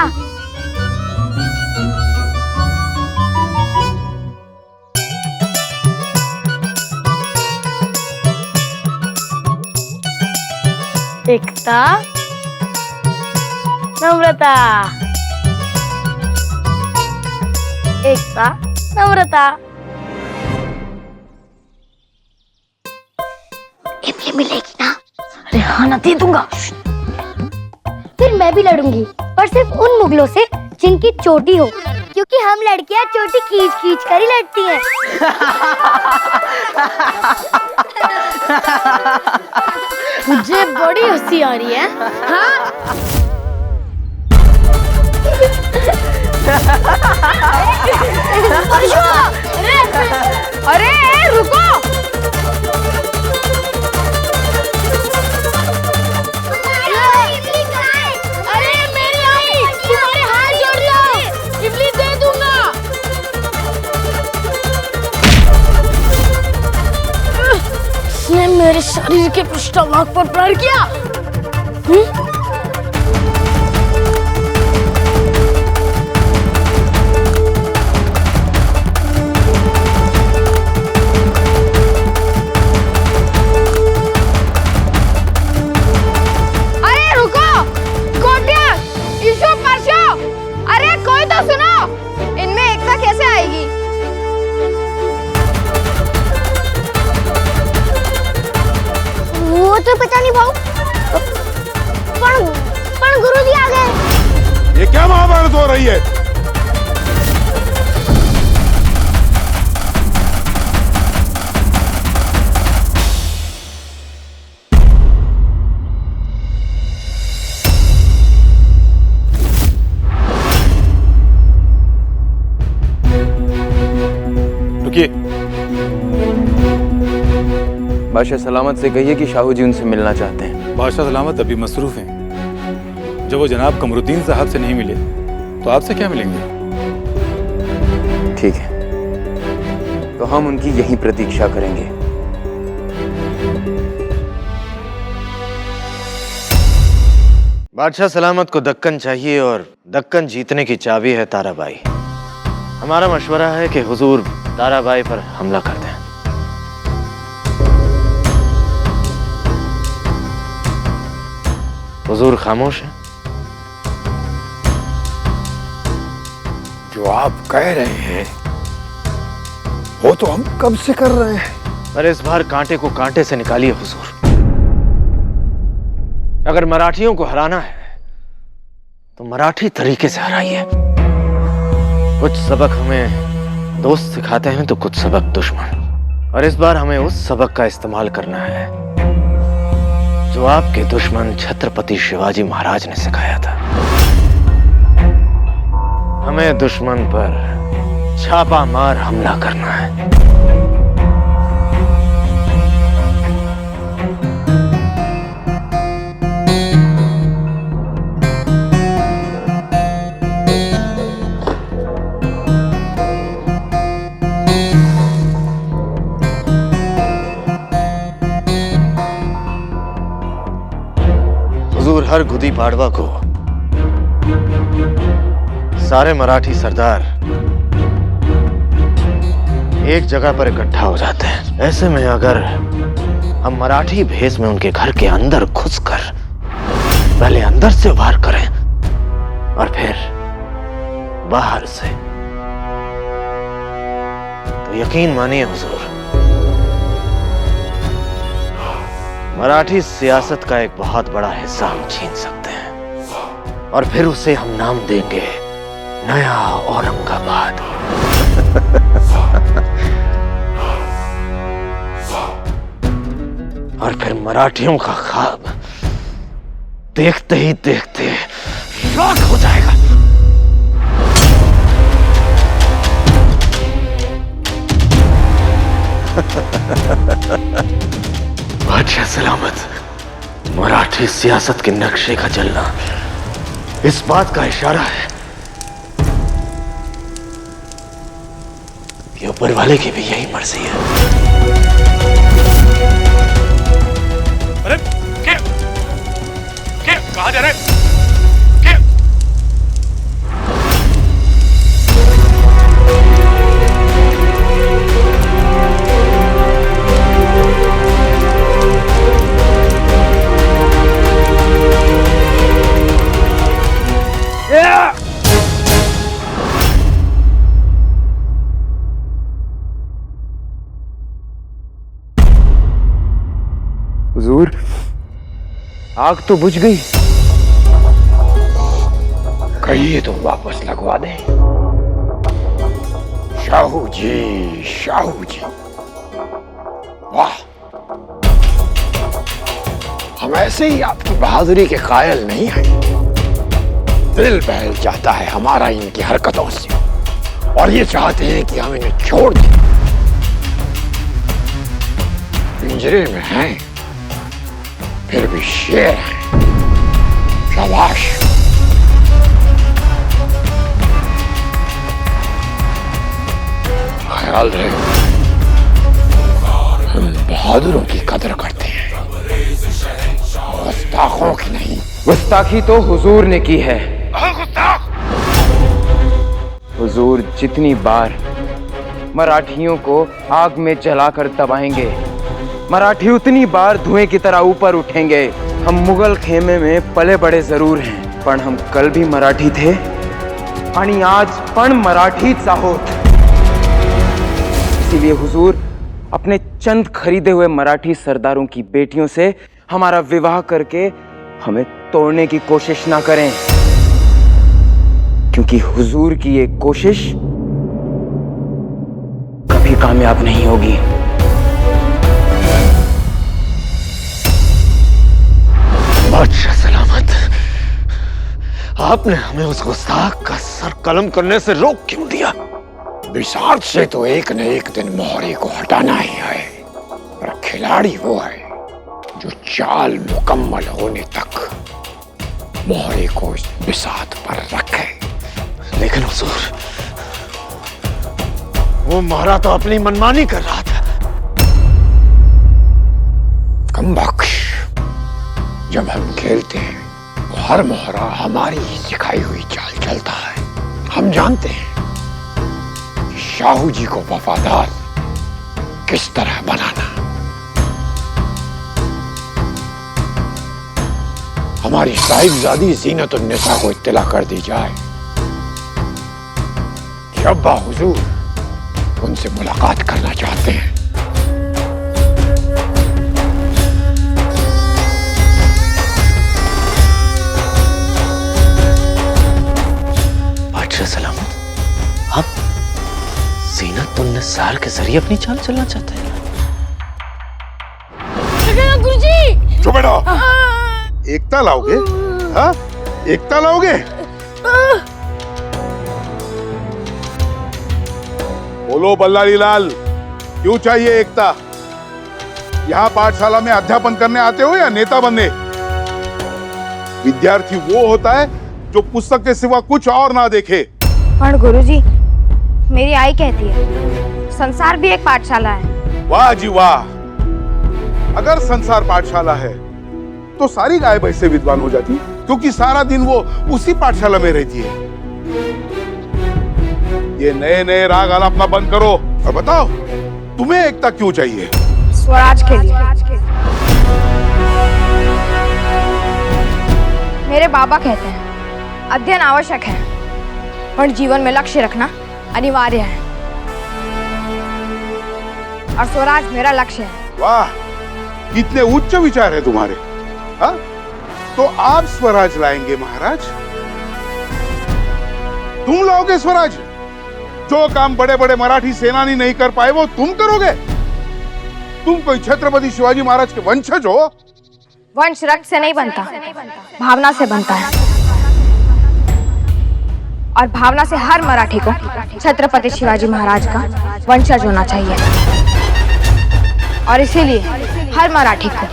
एकता, नम्रता, एकता, नम्रता। मिलेगी ना? अरे हाँ ना, दे दूंगा। फिर मैं भी लड़ूंगी, पर सिर्फ उन मुगलों से जिनकी चोटी हो, क्योंकि हम लड़कियां चोटी खींच खींच कर ही लड़ती हैं। मुझे बड़ी हंसी आ रही है। हाँ? अरे रुको, अरे मेरी आई, तुम्हारे हाथ जोड़ लो, इडली दे दूंगा। इसने मेरे शरीर के पृष्ठभाग पर प्रहार किया। अरे रुको, गोटिया, ईशो परशो, अरे कोई तो सुनो, इनमें एकता कैसे आएगी? वो तो पता नहीं भाऊ, पर गुरुजी आ गए। ये क्या महाभारत हो रही है? रुकिए। बादशाह सलामत से कहिए कि शाहू जी उनसे मिलना चाहते हैं। बादशाह सलामत अभी मसरूफ हैं। जब वो जनाब कमरुद्दीन साहब से नहीं मिले तो आपसे क्या मिलेंगे? ठीक है, तो हम उनकी यहीं प्रतीक्षा करेंगे। बादशाह सलामत को दक्कन चाहिए और दक्कन जीतने की चाबी है ताराबाई। हमारा मशवरा है कि हुजूर ताराबाई पर हमला कर दें। हुजूर खामोश है। जो आप कह रहे हैं वो तो हम कब से कर रहे हैं। पर इस बार कांटे को कांटे से निकालिए हुजूर। अगर मराठियों को हराना है तो मराठी तरीके से हराइए। कुछ सबक हमें दोस्त सिखाते हैं तो कुछ सबक दुश्मन, और इस बार हमें उस सबक का इस्तेमाल करना है जो आपके दुश्मन छत्रपति शिवाजी महाराज ने सिखाया था। हमें दुश्मन पर छापा मार हमला करना है। हर गुदी पाड़वा को सारे मराठी सरदार एक जगह पर इकट्ठा हो जाते हैं। ऐसे में अगर हम मराठी भेष में उनके घर के अंदर घुसकर पहले अंदर से वार करें और फिर बाहर से, तो यकीन मानिए हुजूर, मराठी सियासत का एक बहुत बड़ा हिस्सा हम छीन सकते हैं और फिर उसे हम नाम देंगे नया औरंगाबाद। और फिर मराठियों का ख्वाब देखते ही देखते राख हो जाएगा। बादशाह सलामत, मराठी सियासत के नक्शे का चलना इस बात का इशारा है कि ऊपर वाले की भी यही मर्जी है। अरे क्या कहाँ जा रहे हैं? हुजूर आग तो बुझ गई। कहिए तो वापस लगवा दें। शाहू जी, शाहू जी, वाह, हम ऐसे ही आपकी बहादुरी के कायल नहीं हैं। दिल बहल जाता है हमारा इनकी हरकतों से, और ये चाहते हैं कि हम इन्हें छोड़ दें। पिंजरे में हैं, फिर भी शेर हैं। शाबाश। ख्याल रहे, हम बहादुरों की कदर करते हैं, गुस्ताखों की नहीं। गुस्ताखी तो हुजूर ने की है। हुजूर जितनी बार मराठियों को आग में जलाकर दबाएंगे, मराठी उतनी बार धुएं की तरह ऊपर उठेंगे। हम मुगल खेमे में पले बड़े जरूर हैं, पर हम कल भी मराठी थे आणि आज पण मराठीच आहोत। इसीलिए हुजूर अपने चंद खरीदे हुए मराठी सरदारों की बेटियों से हमारा विवाह करके हमें तोड़ने की कोशिश ना करें, क्योंकि हुजूर की ये कोशिश कभी कामयाब नहीं होगी। बादशाह सलामत, आपने हमें उस गुस्ताख का सर कलम करने से रोक क्यों दिया? बिसात से तो एक न एक दिन मोहरे को हटाना ही है, पर खिलाड़ी वो है जो चाल मुकम्मल होने तक मोहरे को इस बिसात पर रखे। लेकिन हुजूर, वो मोहरा तो अपनी मनमानी कर रहा था। कमबख्श, जब हम खेलते हैं तो हर मोहरा हमारी ही सिखाई हुई चाल चलता है। हम जानते हैं कि शाहू जी को वफादार किस तरह बनाना। हमारी साहिबजादी ज़ीनत-उन-निसा को इत्तला कर दी जाए कि अब्बा हुजूर उनसे मुलाकात करना चाहते हैं। बादशाह सलामत, आप ज़ीनत-उन-निसा के जरिए अपनी चाल चलना चाहते हैं? गुरुजी! चुप बैठो। एकता लाओगे? हाँ? एकता लाओगे? बोलो बल्लारी लाल, क्यों चाहिए एकता? यहाँ पाठशाला में अध्यापन करने आते हो या नेता बनने? विद्यार्थी वो होता है जो पुस्तक के सिवा कुछ और ना देखे। पर गुरुजी, मेरी आई कहती है संसार भी एक पाठशाला है। वाह जी वाह, अगर संसार पाठशाला है तो सारी गाय भैंस से विद्वान हो जाती, क्योंकि सारा दिन वो उसी पाठशाला में रहती है। ये नए नए राग आलापना बंद करो और बताओ, तुम्हें एकता क्यों चाहिए? स्वराज के लिए। मेरे बाबा कहते हैं अध्ययन आवश्यक है, पर जीवन में लक्ष्य रखना अनिवार्य है, और स्वराज मेरा लक्ष्य है। वाह, कितने उच्च विचार है तुम्हारे। हाँ? तो आप स्वराज लाएंगे महाराज? तुम लाओगे स्वराज? जो काम बड़े बड़े मराठी सेनानी नहीं कर पाए वो तुम करोगे? तुम कोई छत्रपति शिवाजी महाराज के वंशज हो? वंश रक्त से नहीं बनता, भावना से बनता है, और भावना से हर मराठी को छत्रपति शिवाजी महाराज का वंशज होना चाहिए। और इसीलिए हर मराठी को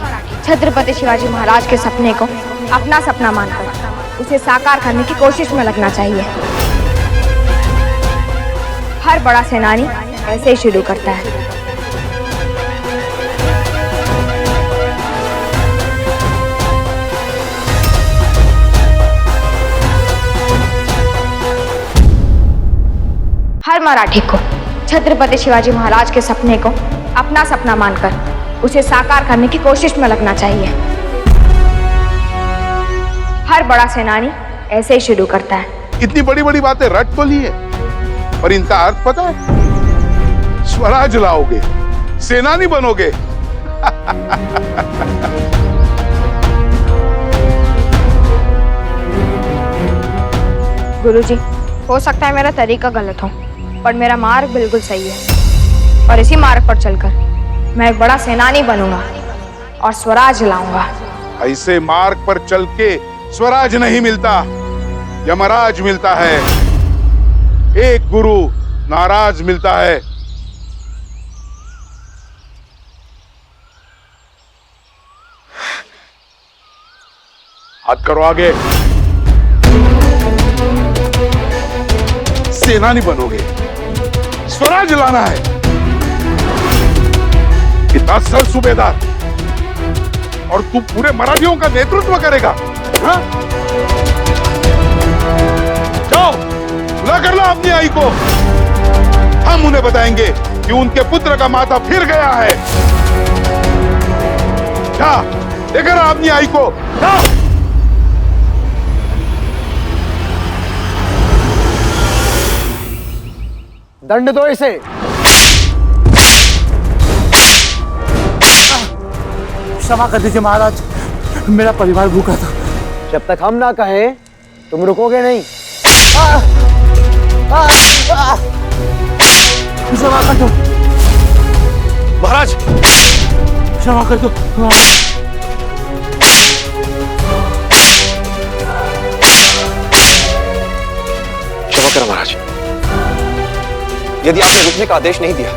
छत्रपति शिवाजी महाराज के सपने को अपना सपना मानकर उसे साकार करने की कोशिश में लगना चाहिए। हर बड़ा सेनानी ऐसे ही शुरू करता है। हर मराठी को छत्रपति शिवाजी महाराज के सपने को अपना सपना मानकर उसे साकार करने की कोशिश में लगना चाहिए। हर बड़ा सेनानी ऐसे ही शुरू करता है। इतनी बड़ी बड़ी बातें रट तो ली है, पर इनका अर्थ पता है? स्वराज लाओगे, सेनानी बनोगे। गुरुजी, हो सकता है मेरा तरीका गलत हो, पर मेरा मार्ग बिल्कुल सही है। और इसी मार्ग पर चलकर मैं एक बड़ा सेनानी बनूंगा और स्वराज लाऊंगा। ऐसे मार्ग पर चल के स्वराज नहीं मिलता, यमराज मिलता है। एक गुरु नाराज मिलता है। हाथ करो आगे। सेनानी बनोगे, स्वराज लाना है। इतना सर सूबेदार, और तू पूरे मराठियों का नेतृत्व करेगा? हाँ? जाओ बुला कर लो अपनी आई को। हम उन्हें बताएंगे कि उनके पुत्र का माथा फिर गया है। जा लेकर आ अपनी आई को, जाओ। दंड दो इसे। क्षमा कर दीजिए महाराज, मेरा परिवार भूखा था। जब तक हम ना कहें तुम रुकोगे नहीं। क्षमा कर दो महाराज, क्षमा कर दो। क्षमा करो महाराज, यदि आपने रुकने का आदेश नहीं दिया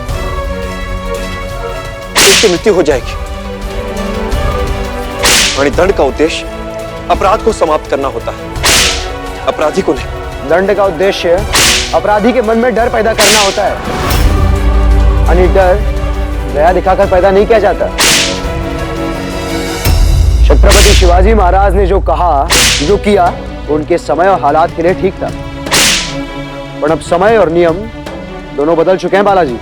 तो उसकी मृत्यु हो जाएगी। और दंड का उद्देश्य अपराध को समाप्त करना होता है, अपराधी को नहीं। दंड का उद्देश्य अपराधी के मन में डर पैदा करना होता है। यानी डर दया दिखाकर पैदा नहीं किया जाता। छत्रपति शिवाजी महाराज ने जो कहा, जो किया, उनके समय और हालात के लिए ठीक था। पर अब समय और नियम दोनों बदल चुके हैं बालाजी।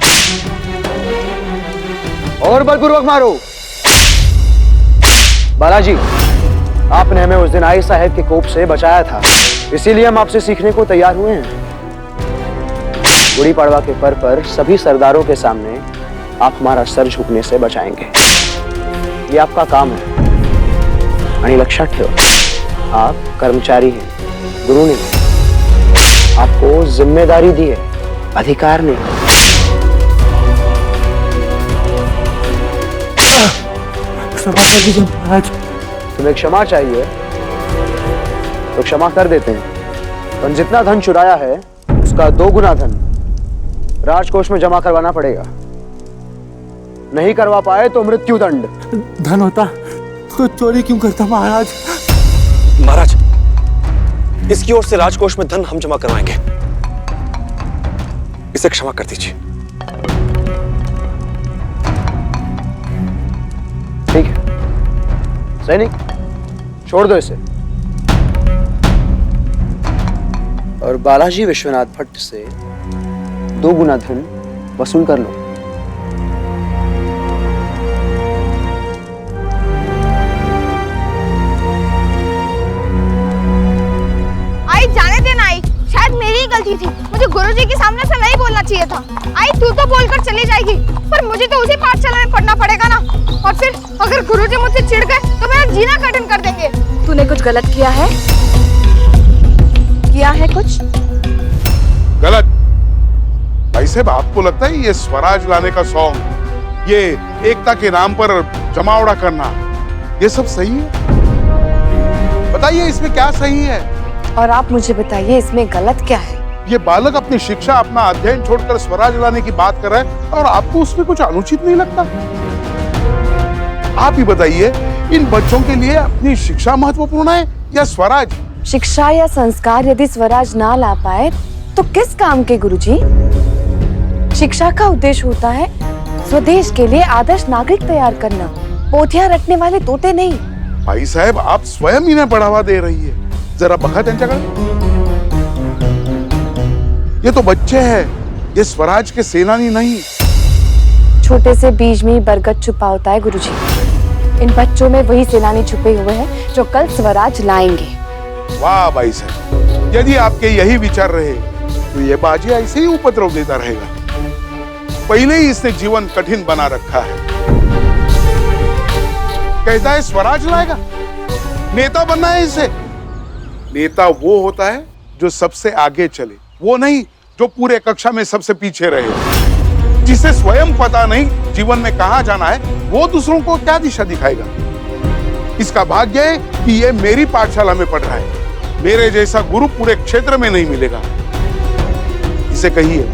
और बलपूर्वक मारो। बालाजी, आपने हमें उस दिन आई साहब के कोप से बचाया था, इसीलिए हम आपसे सीखने को तैयार हुए हैं। गुड़ी पड़वा के पर्व पर सभी सरदारों के सामने आप हमारा सर झुकने से बचाएंगे। ये आपका काम है। आणि लक्षात ठेवा, आप कर्मचारी हैं, गुरु नहीं। आपको जिम्मेदारी दी है, अधिकार नहीं। क्षमा कर दीजिए महाराज। तुम्हें क्षमा चाहिए तो क्षमा कर देते हैं, पर जितना धन चुराया है उसका 2 गुना धन राजकोष में जमा करवाना पड़ेगा। नहीं करवा पाए तो मृत्यु दंड। धन होता तो चोरी क्यों करता महाराज? महाराज, इसकी ओर से राजकोष में धन हम जमा करवाएंगे, इसे क्षमा कर दीजिए। ठीक है सैनिक, छोड़ दो इसे और बालाजी विश्वनाथ भट्ट से 2 गुना धन वसूल कर लो। आई जाने देना। आई शायद मेरी ही गलती थी, मुझे गुरुजी के सामने से नहीं बोलना चाहिए था। आई तू तो बोलकर चली जाएगी, पर मुझे तो उसी पाठशाला में पढ़ना पड़ेगा ना। और फिर अगर गुरुजी मुझसे चिढ़ गए तो मेरा जीना कठिन कर देंगे। तूने कुछ गलत किया है? किया है कुछ गलत? भाई साहब, आपको लगता है ये स्वराज लाने का सॉन्ग, ये एकता के नाम पर जमावड़ा करना, ये सब सही है? बताइए इसमें क्या सही है? और आप मुझे बताइए इसमें गलत क्या है? ये बालक अपनी शिक्षा, अपना अध्ययन छोड़कर स्वराज लाने की बात कर रहा है और आपको उसमें कुछ अनुचित नहीं लगता? आप ही बताइए, इन बच्चों के लिए अपनी शिक्षा महत्वपूर्ण है या स्वराज? शिक्षा या संस्कार यदि स्वराज ना ला पाए तो किस काम के गुरुजी? शिक्षा का उद्देश्य होता है स्वदेश के लिए आदर्श नागरिक तैयार करना, पोथियां रटने वाले तोते नहीं। भाई साहब, आप स्वयं इन्हें बढ़ावा दे रही है। जरा बखा त्यांच्याकडे। ये तो बच्चे हैं, ये स्वराज के सेनानी नहीं। छोटे से बीज में ही बरगद छुपा होता है गुरुजी। इन बच्चों में वही सेनानी छुपे हुए हैं जो कल स्वराज लाएंगे। वाह भाई साहब, यदि आपके यही विचार रहे तो ये बाजी ऐसे ही उपद्रव देता रहेगा। पहले ही इसने जीवन कठिन बना रखा है। कहता है स्वराज लाएगा, नेता बनना है इसे। नेता वो होता है जो जो सबसे आगे चले, वो नहीं जो पूरे कक्षा में सबसे पीछे रहे। जिसे स्वयं पता नहीं जीवन में कहां जाना है, वो दूसरों को क्या दिशा दिखाएगा। इसका भाग्य है कि ये मेरी पाठशाला में पढ़ रहा है। मेरे जैसा गुरु पूरे क्षेत्र में नहीं मिलेगा। इसे कहिए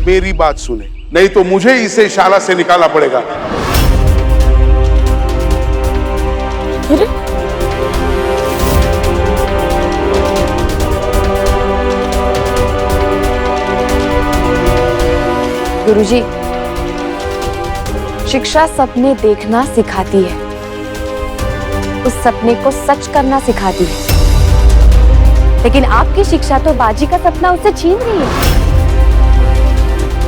मेरी बात सुने, नहीं तो मुझे इसे शाला से निकालना पड़ेगा। गुरुजी, शिक्षा सपने देखना सिखाती है, उस सपने को सच करना सिखाती है। लेकिन आपकी शिक्षा तो बाजी का सपना उससे छीन रही है।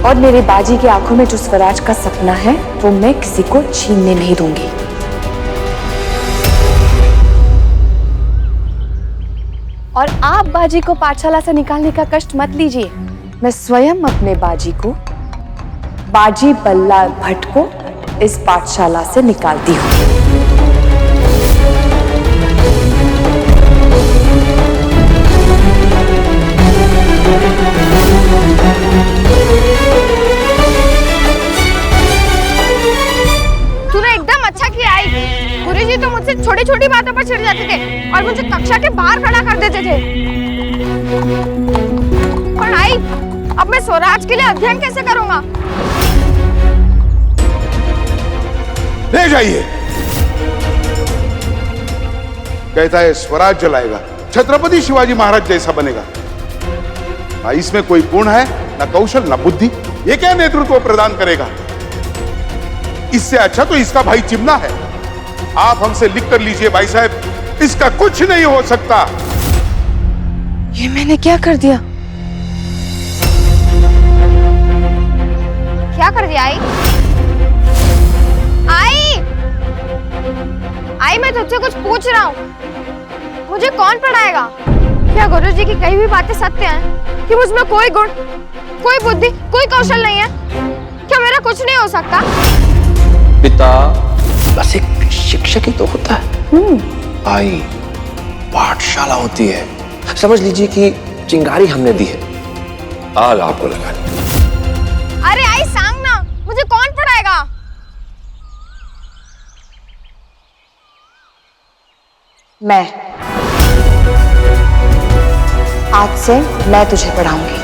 और मेरे बाजी की आंखों में जो स्वराज का सपना है, वो मैं किसी को छीनने नहीं दूंगी। और आप बाजी को पाठशाला से निकालने का कष्ट मत लीजिए। मैं स्वयं अपने बाजी को, बाजी बल्ला भट्ट को इस पाठशाला से निकालती हूँ। तूने एकदम अच्छा किया आई। गुरुजी तो मुझसे छोटी छोटी बातों पर चिढ़ जाते थे और मुझे कक्षा के बाहर खड़ा कर देते थे। पर आई, अब मैं स्वराज के लिए अध्ययन कैसे करूंगा? ले जाइए। कहता है स्वराज जलाएगा, छत्रपति शिवाजी महाराज जैसा बनेगा। ना इसमें कोई गुण है, ना कौशल, ना बुद्धि। ये क्या नेतृत्व प्रदान करेगा? इससे अच्छा तो इसका भाई चिमना है। आप हमसे लिख कर लीजिए भाई साहब, इसका कुछ नहीं हो सकता। ये मैंने क्या कर दिया? क्या कर दिया आई? आई, मैं तुझसे कुछ पूछ रहा हूँ। मुझे कौन पढ़ाएगा? क्या गुरुजी की कही हुई बातें सत्य हैं कि मुझमें कोई गुण, कोई बुद्धि, कोई कौशल नहीं है? क्या मेरा कुछ नहीं हो सकता? पिता बस एक शिक्षक ही तो होता है। आई, पाठशाला होती है। समझ लीजिए कि चिंगारी हमने दी है, आग आपको लगानी। अरे आई सांग ना, मुझे कौन पढ़ाएगा? मैं। आज से मैं तुझे पढ़ाऊंगी।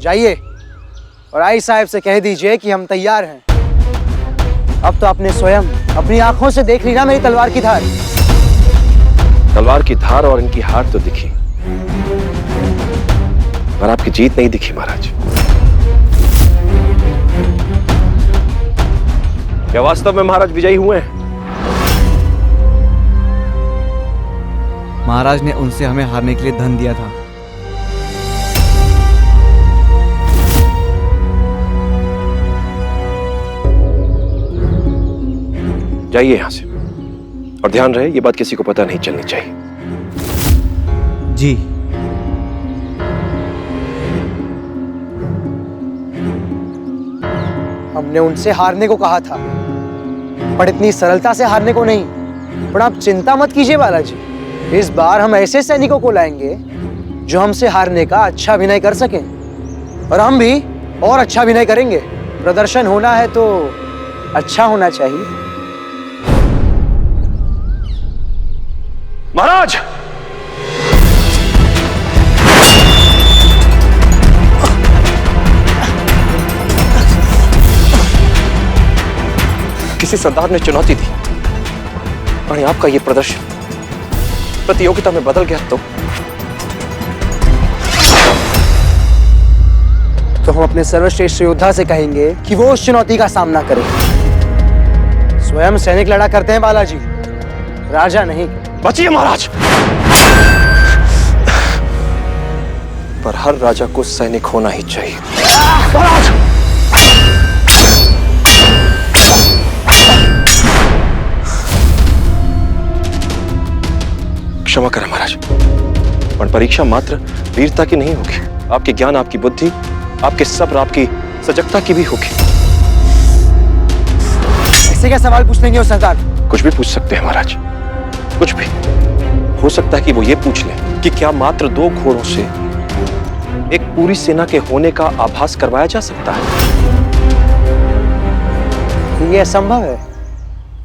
जाइए और आई साहब से कह दीजिए कि हम तैयार हैं। अब तो आपने स्वयं अपनी आंखों से देख ली ना मेरी तलवार की धार। तलवार की धार और इनकी हार तो दिखी, पर आपकी जीत नहीं दिखी महाराज। क्या वास्तव में महाराज विजयी हुए हैं? महाराज ने उनसे हमें हारने के लिए धन दिया था। जाइए यहां से, और ध्यान रहे ये बात किसी को पता नहीं चलनी चाहिए। जी। हमने उनसे हारने को कहा था, पर इतनी सरलता से हारने को नहीं। पर आप चिंता मत कीजिए बालाजी, इस बार हम ऐसे सैनिकों को लाएंगे जो हमसे हारने का अच्छा अभिनय कर सकें, और हम भी और अच्छा अभिनय करेंगे। प्रदर्शन होना है तो अच्छा होना चाहिए। महाराज, किसी सरदार ने चुनौती दी और आपका ये प्रदर्शन प्रतियोगिता में बदल गया तो हम अपने सर्वश्रेष्ठ योद्धा से कहेंगे कि वो उस चुनौती का सामना करे। स्वयं सैनिक लड़ा करते हैं बालाजी, राजा नहीं। बचिए महाराज, पर हर राजा को सैनिक होना ही चाहिए। महाराज, क्षमा करें महाराज, पर परीक्षा मात्र वीरता की नहीं होगी, आपके ज्ञान, आपकी बुद्धि, आपके सब्र, आपकी सजगता की भी होगी। ऐसे क्या सवाल पूछ लेंगे सरदार? कुछ भी पूछ सकते हैं महाराज, कुछ भी। हो सकता है कि वो ये पूछ लें कि क्या मात्र 2 घोड़ों से एक पूरी सेना के होने का आभास करवाया जा सकता है? ये असंभव है।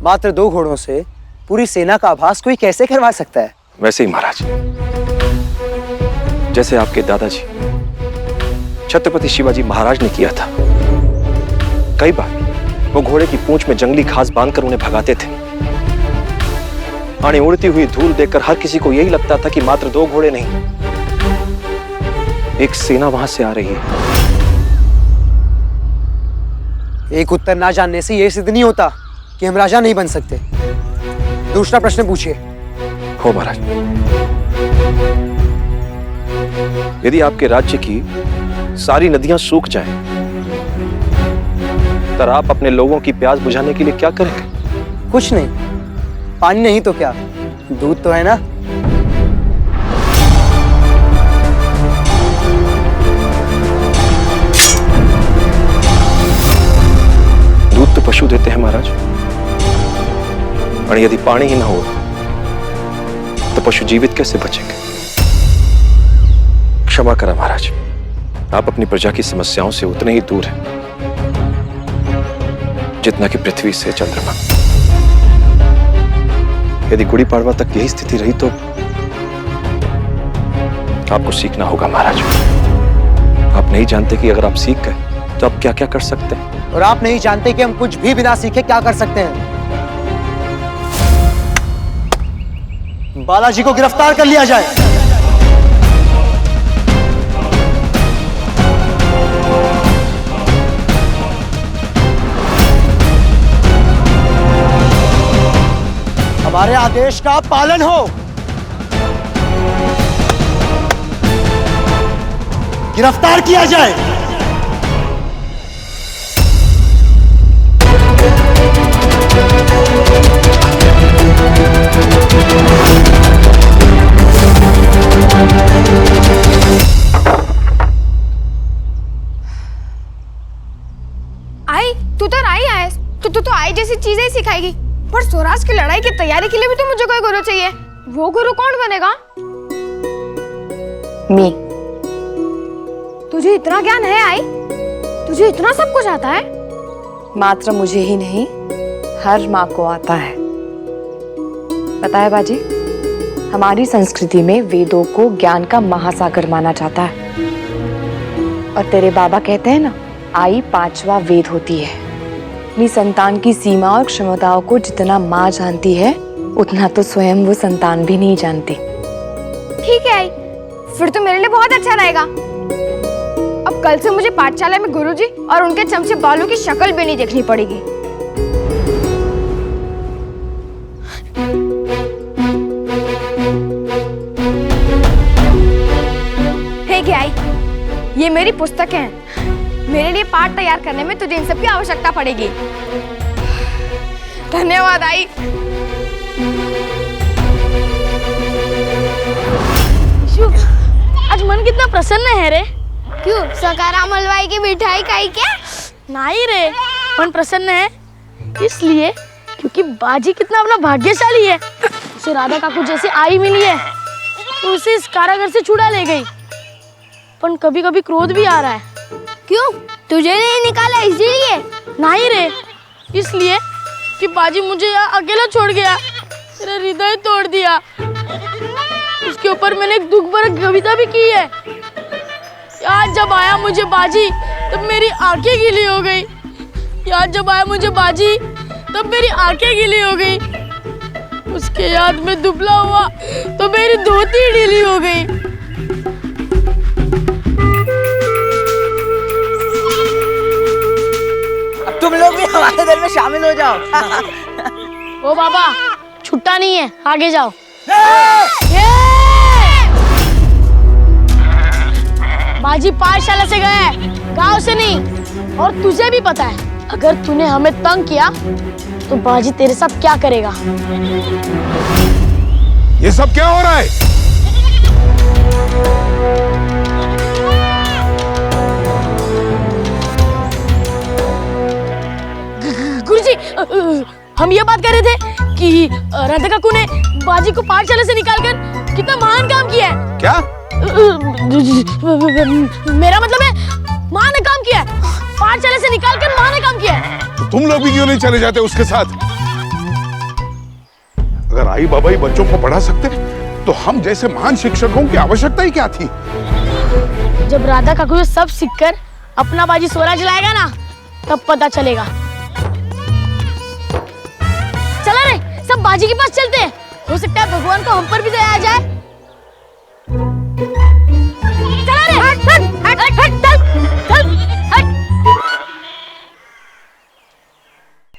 मात्र 2 घोड़ों से पूरी सेना का आभास कोई कैसे करवा सकता है? वैसे ही महाराज, जैसे आपके दादाजी छत्रपति शिवाजी महाराज ने किया था। कई बार वो घोड़े की पूंछ में जंगली घास बांधकर उन्हें भगाते थे। आने उड़ती हुई धूल देखकर हर किसी को यही लगता था कि मात्र 2 घोड़े नहीं, एक सेना वहां से आ रही है। एक उत्तर ना जानने से यह सिद्ध नहीं होता कि हम राजा नहीं बन सकते। दूसरा प्रश्न पूछिए। हो महाराज, यदि आपके राज्य की सारी नदियां सूख जाएं, तो आप अपने लोगों की प्यास बुझाने के लिए क्या करेंगे? कुछ नहीं, पानी नहीं तो क्या, दूध तो है ना। दूध तो पशु देते हैं महाराज, और यदि पानी ही ना हो तो पशु जीवित कैसे बचेंगे? क्षमा करें महाराज, आप अपनी प्रजा की समस्याओं से उतने ही दूर हैं जितना कि पृथ्वी से चंद्रमा। यदि गुड़ी पाड़वा तक यही स्थिति रही तो आपको सीखना होगा महाराज। आप नहीं जानते कि अगर आप सीख गए तो आप क्या क्या कर सकते हैं, और आप नहीं जानते कि हम कुछ भी बिना सीखे क्या कर सकते हैं। बालाजी को गिरफ्तार कर लिया जाए। हमारे आदेश का पालन हो। गिरफ्तार किया जाए। आई, तू तो राई है, तू आई जैसी चीजें ही सिखाएगी, पर स्वराज की लड़ाई की तैयारी के लिए भी तो मुझे कोई गुरु चाहिए। वो गुरु कौन बनेगा? मी। तुझे इतना ज्ञान है आई? तुझे इतना सब कुछ आता है? मात्र मुझे ही नहीं, हर माँ को आता है। पता है बाजी, हमारी संस्कृति में वेदों को ज्ञान का महासागर माना जाता है, और तेरे बाबा कहते हैं ना, आई 5वां वेद होती है। अपनी संतान की सीमा और क्षमताओं को जितना माँ जानती है, उतना तो स्वयं वो संतान भी नहीं जानती। ठीक है आई, फिर तो मेरे लिए बहुत अच्छा रहेगा। अब कल से मुझे पाठशाला में गुरुजी और उनके चमचे बालों की शक्ल भी नहीं देखनी पड़ेगी। हे क्या आई, ये मेरी पुस्तकें हैं। मेरे लिए पाठ तैयार करने में तुझे इन सब की आवश्यकता पड़ेगी। धन्यवाद आई। आज मन कितना प्रसन्न है रे। क्यों, सकाराम हलवाई की मिठाई खाई क्या? नहीं रे, मन प्रसन्न है इसलिए क्योंकि बाजी कितना अपना भाग्यशाली है, उसे राधा काकू जैसी आई मिली है तो उसे इस कारागार से छुड़ा ले गई। पर कभी कभी क्रोध भी आ रहा है। क्यों? तुझे नहीं निकाला इसीलिए? नहीं रे, इसलिए कि बाजी मुझे यहाँ अकेला छोड़ गया, मेरा हृदय तोड़ दिया। उसके ऊपर मैंने एक दुख भरी कविता भी की है। याद जब आया मुझे बाजी तब मेरी आंखें गीली हो गई। याद जब आया मुझे बाजी तब मेरी आंखें गीली हो गई। उसके याद में दुबला हुआ तो मेरी धोती ढीली हो गई। अब तुम लोग भी हमारे दल में शामिल हो जाओ। ओ बाबा, छुट्टा नहीं है, आगे जाओ। बाजी पाठशाला से गया है, गांव से नहीं। और तुझे भी पता है अगर तूने हमें तंग किया तो बाजी तेरे साथ क्या करेगा। ये सब क्या हो रहा है? गुरुजी, हम ये बात कर रहे थे कि राधा काकू ने बाजी को पाठशाला से निकालकर कितना महान काम किया है। क्या? मेरा मतलब है माँ ने काम किया है, पाठशाला से निकालकर माँ ने काम किया है। तो तुम लोग भी क्यों नहीं चले जाते उसके साथ? अगर आई बाबा ही बच्चों को पढ़ा सकते तो हम जैसे महान शिक्षकों की आवश्यकता ही क्या थी? जब राधा काकू ये सब सीखकर अपना बाजी स्वराज लाएगा ना, तब पता चलेगा। चला रे, सब बाजी के पास चलते हैं। हो सकता है भगवान को हम पर भी दया आ जाए। चला रे, हट हट हट हट चल चल हट।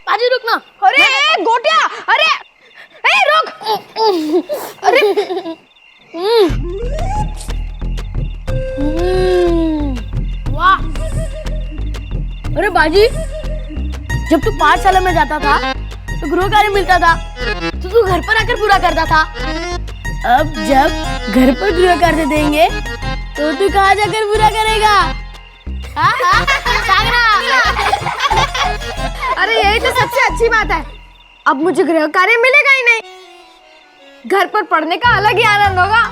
बाजी रुकना। अरे गोटिया, अरे रुक। अरे वाह। अरे बाजी, जब तू पाठशाला में जाता था तो गृह कार्य मिलता था तो तू घर पर आकर पूरा करता था। अब जब घर पर गृह कार्य देंगे तो तू कहाँ जाकर पूरा करेगा? अरे यही तो सबसे अच्छी बात है, अब मुझे गृह कार्य मिलेगा ही नहीं, घर पर पढ़ने का अलग ही आनंद होगा।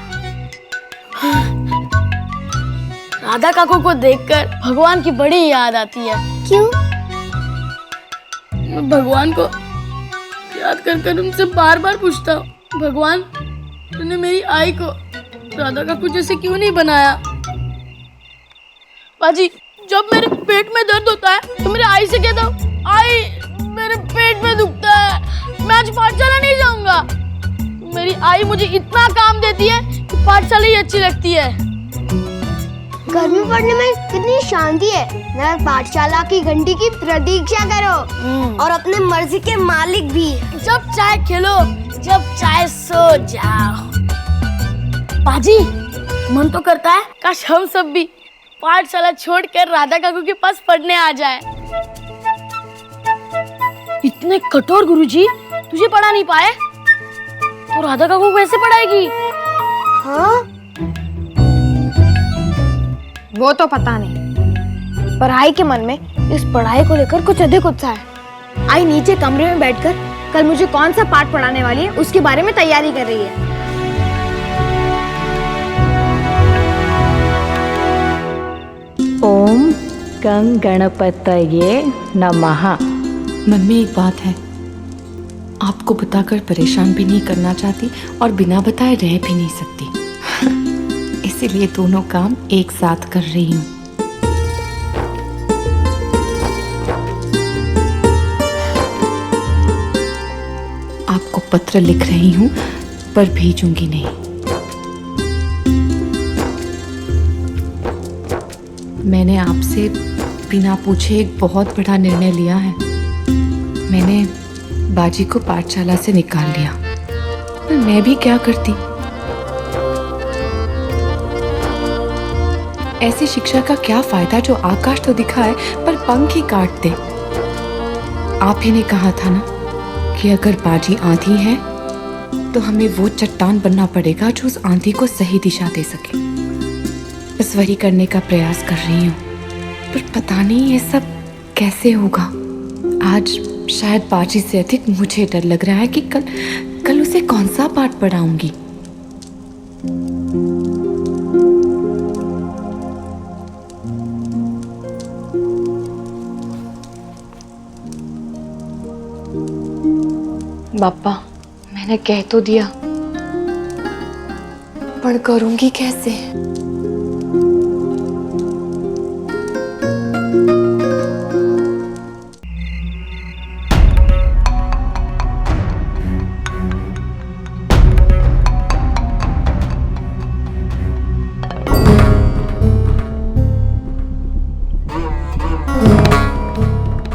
राधा काकू को देखकर भगवान की बड़ी याद आती है। क्यों? मैं भगवान को याद कर उनसे बार बार पूछता हूँ, भगवान तूने मेरी आई को राधा काकू जैसे क्यों नहीं बनाया? बाजी, जब मेरे पेट में दर्द होता है तो मेरे आई से कहता हूँ, आई मेरे पेट में दुखता है, मैं आज पाठशाला नहीं जाऊंगा। मेरी आई मुझे इतना काम देती है कि पाठशाला ही अच्छी लगती है। घर में पढ़ने में कितनी शांति है। मैं पाठशाला की घंटी की प्रतीक्षा करो और अपने मर्जी के मालिक भी। जब चाहे खेलो, जब चाहे सो जाओ। बाजी, मन तो करता है काश हम सब भी पाठशाला छोड़कर राधा काकू के पास पढ़ने आ जाए। इतने कठोर गुरुजी तुझे पढ़ा नहीं पाए तो राधा काकू कैसे पढ़ाएगी? हाँ, वो तो पता नहीं, पर आई के मन में इस पढ़ाई को लेकर कुछ अधिक उत्साह है। आई नीचे कमरे में बैठकर कल मुझे कौन सा पाठ पढ़ाने वाली है उसके बारे में तैयारी कर रही है। ओम गं गणपतये नमः। मन में एक बात है, आपको बताकर परेशान भी नहीं करना चाहती और बिना बताए रह भी नहीं सकती, इसीलिए दोनों काम एक साथ कर रही हूँ। आपको पत्र लिख रही हूँ पर भेजूंगी नहीं। मैंने आपसे बिना पूछे एक बहुत बड़ा निर्णय लिया है। मैंने बाजी को पाठशाला से निकाल लिया, पर मैं भी क्या करती। ऐसी शिक्षा का क्या फायदा जो आकाश तो दिखाए पर पंख ही काट दे। आप ही ने कहा था ना कि अगर बाजी आंधी है तो हमें वो चट्टान बनना पड़ेगा जो उस आंधी को सही दिशा दे सके। बस वही करने का प्रयास कर रही हूँ, पर पता नहीं ये सब कैसे होगा। आज शायद बाजी से अधिक मुझे डर लग रहा है कि कल उसे कौन सा पाठ पढ़ाऊंगी। पापा, मैंने कह तो दिया, पर करूंगी कैसे?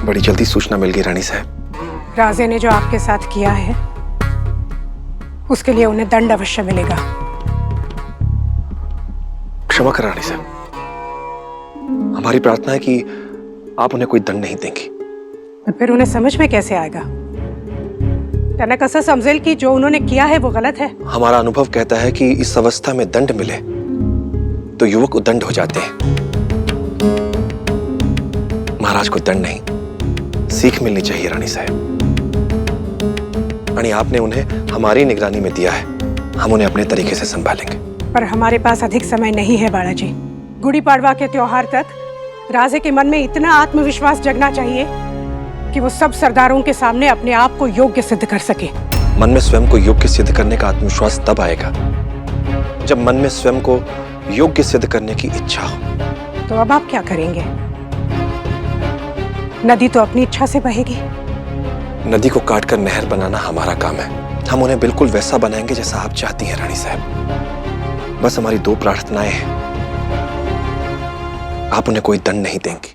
बड़ी जल्दी सूचना मिल गई रानी साहब। राजे ने जो आपके साथ किया है उसके लिए उन्हें दंड अवश्य मिलेगा। क्षमा कर रानी साहब, हमारी प्रार्थना है कि आप उन्हें कोई दंड नहीं देंगी। और फिर उन्हें समझ में कैसे आएगा तनक असर समझेल कि जो उन्होंने किया है वो गलत है। हमारा अनुभव कहता है कि इस अवस्था में दंड मिले तो युवक उद्दंड हो जाते हैं। महाराज को दंड नहीं, सीख मिलनी चाहिए रानी साहब। आणि आपने उन्हें हमारी निगरानी में दिया है, हम उन्हें अपने तरीके से संभालेंगे। पर हमारे पास अधिक समय नहीं है बालाजी। गुड़ी पाड़वा के त्योहार तक राजे के मन में इतना आत्मविश्वास जगना चाहिए कि वो सब सरदारों के सामने अपने आप को योग्य सिद्ध कर सके। मन में स्वयं को योग्य सिद्ध करने का आत्मविश्वास तब आएगा जब मन में स्वयं को योग्य सिद्ध करने की इच्छा हो। तो अब आप क्या करेंगे? नदी तो अपनी इच्छा से बहेगी। नदी को काटकर नहर बनाना हमारा काम है। हम उन्हें बिल्कुल वैसा बनाएंगे जैसा आप चाहती हैं रानी साहब। बस हमारी दो प्रार्थनाएं हैं, आप उन्हें कोई दंड नहीं देंगी।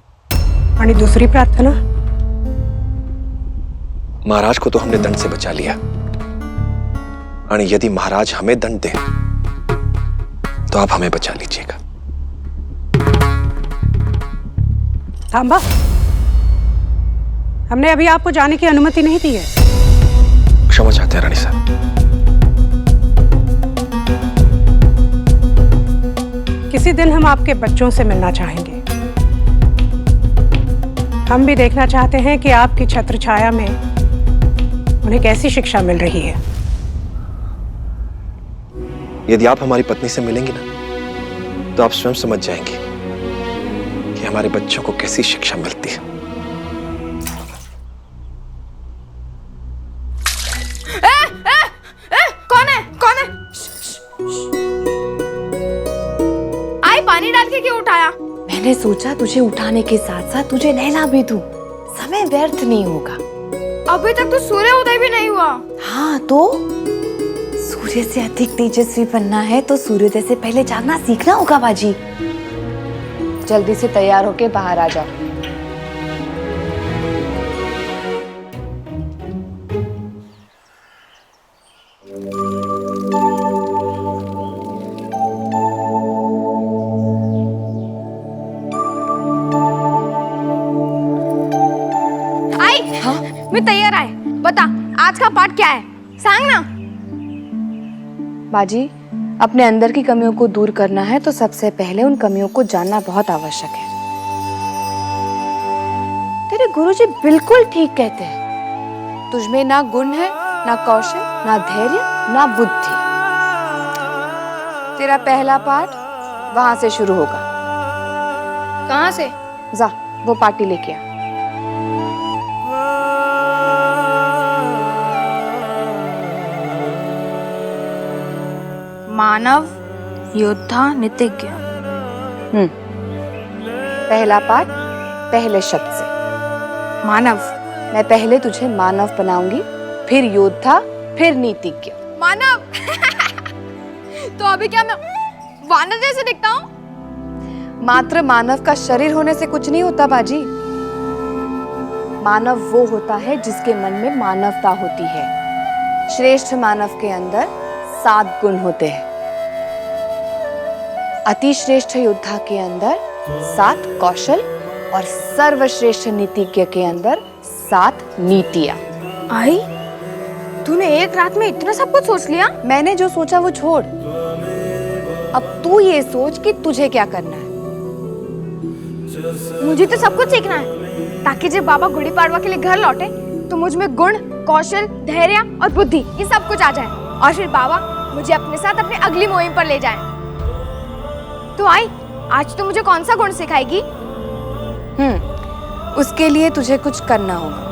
और दूसरी प्रार्थना? महाराज को तो हमने दंड से बचा लिया, और यदि महाराज हमें दंड दें तो आप हमें बचा लीजिएगा। थांबा, हमने अभी आपको जाने की अनुमति नहीं दी है। क्षमा चाहते हैं रानी साहब। किसी दिन हम आपके बच्चों से मिलना चाहेंगे। हम भी देखना चाहते हैं कि आपकी छत्र छाया में उन्हें कैसी शिक्षा मिल रही है। यदि आप हमारी पत्नी से मिलेंगी ना तो आप स्वयं समझ जाएंगी कि हमारे बच्चों को कैसी शिक्षा मिलती है। पानी डाल के क्यों उठाया? मैंने सोचा तुझे उठाने के साथ साथ तुझे नहला भी दूं। समय व्यर्थ नहीं होगा। अभी तक तो सूर्योदय भी नहीं हुआ। हाँ तो सूर्य से अधिक तेजस्वी बनना है तो सूर्योदय से पहले जागना सीखना होगा बाजी। जल्दी से तैयार होके बाहर आ जाओ। मैं तैयार आए। बता आज का पाठ क्या है, सांग ना। बाजी, अपने अंदर की कमियों को दूर करना है तो सबसे पहले उन कमियों को जानना बहुत आवश्यक है। तेरे गुरुजी बिल्कुल ठीक कहते हैं। तुझमें ना गुण है, ना कौशल, ना धैर्य, ना बुद्धि। तेरा पहला पाठ वहां से शुरू होगा। कहां से? जा वो पार्टी लेके आ। मानव योद्धा नीतिज्ञ। पहला पाठ पहले शब्द से। मानव। मैं पहले तुझे मानव बनाऊंगी, फिर योद्धा, फिर नीतिज्ञ। मानव। तो अभी क्या मैं वानर जैसे दिखता हूँ? मात्र मानव का शरीर होने से कुछ नहीं होता बाजी। मानव वो होता है जिसके मन में मानवता होती है। श्रेष्ठ मानव के अंदर 7 गुण होते हैं। अति श्रेष्ठ योद्धा के अंदर 7 कौशल और सर्वश्रेष्ठ नीतिज्ञ के अंदर 7 नीतियां। आई, तूने एक रात में इतना सब कुछ सोच लिया? मैंने जो सोचा वो छोड़। अब तू ये सोच कि तुझे क्या करना है। मुझे तो सब कुछ सीखना है ताकि जब बाबा गुड़ी पाड़वा के लिए घर लौटे तो मुझ में गुण, कौशल, धैर्य और बुद्धि ये सब कुछ आ जाए और फिर बाबा मुझे अपने साथ अपनी अगली मुहिम पर ले जाएं। तो आई, आज तो मुझे कौन सा गुण सिखाएगी? उसके लिए तुझे कुछ करना होगा।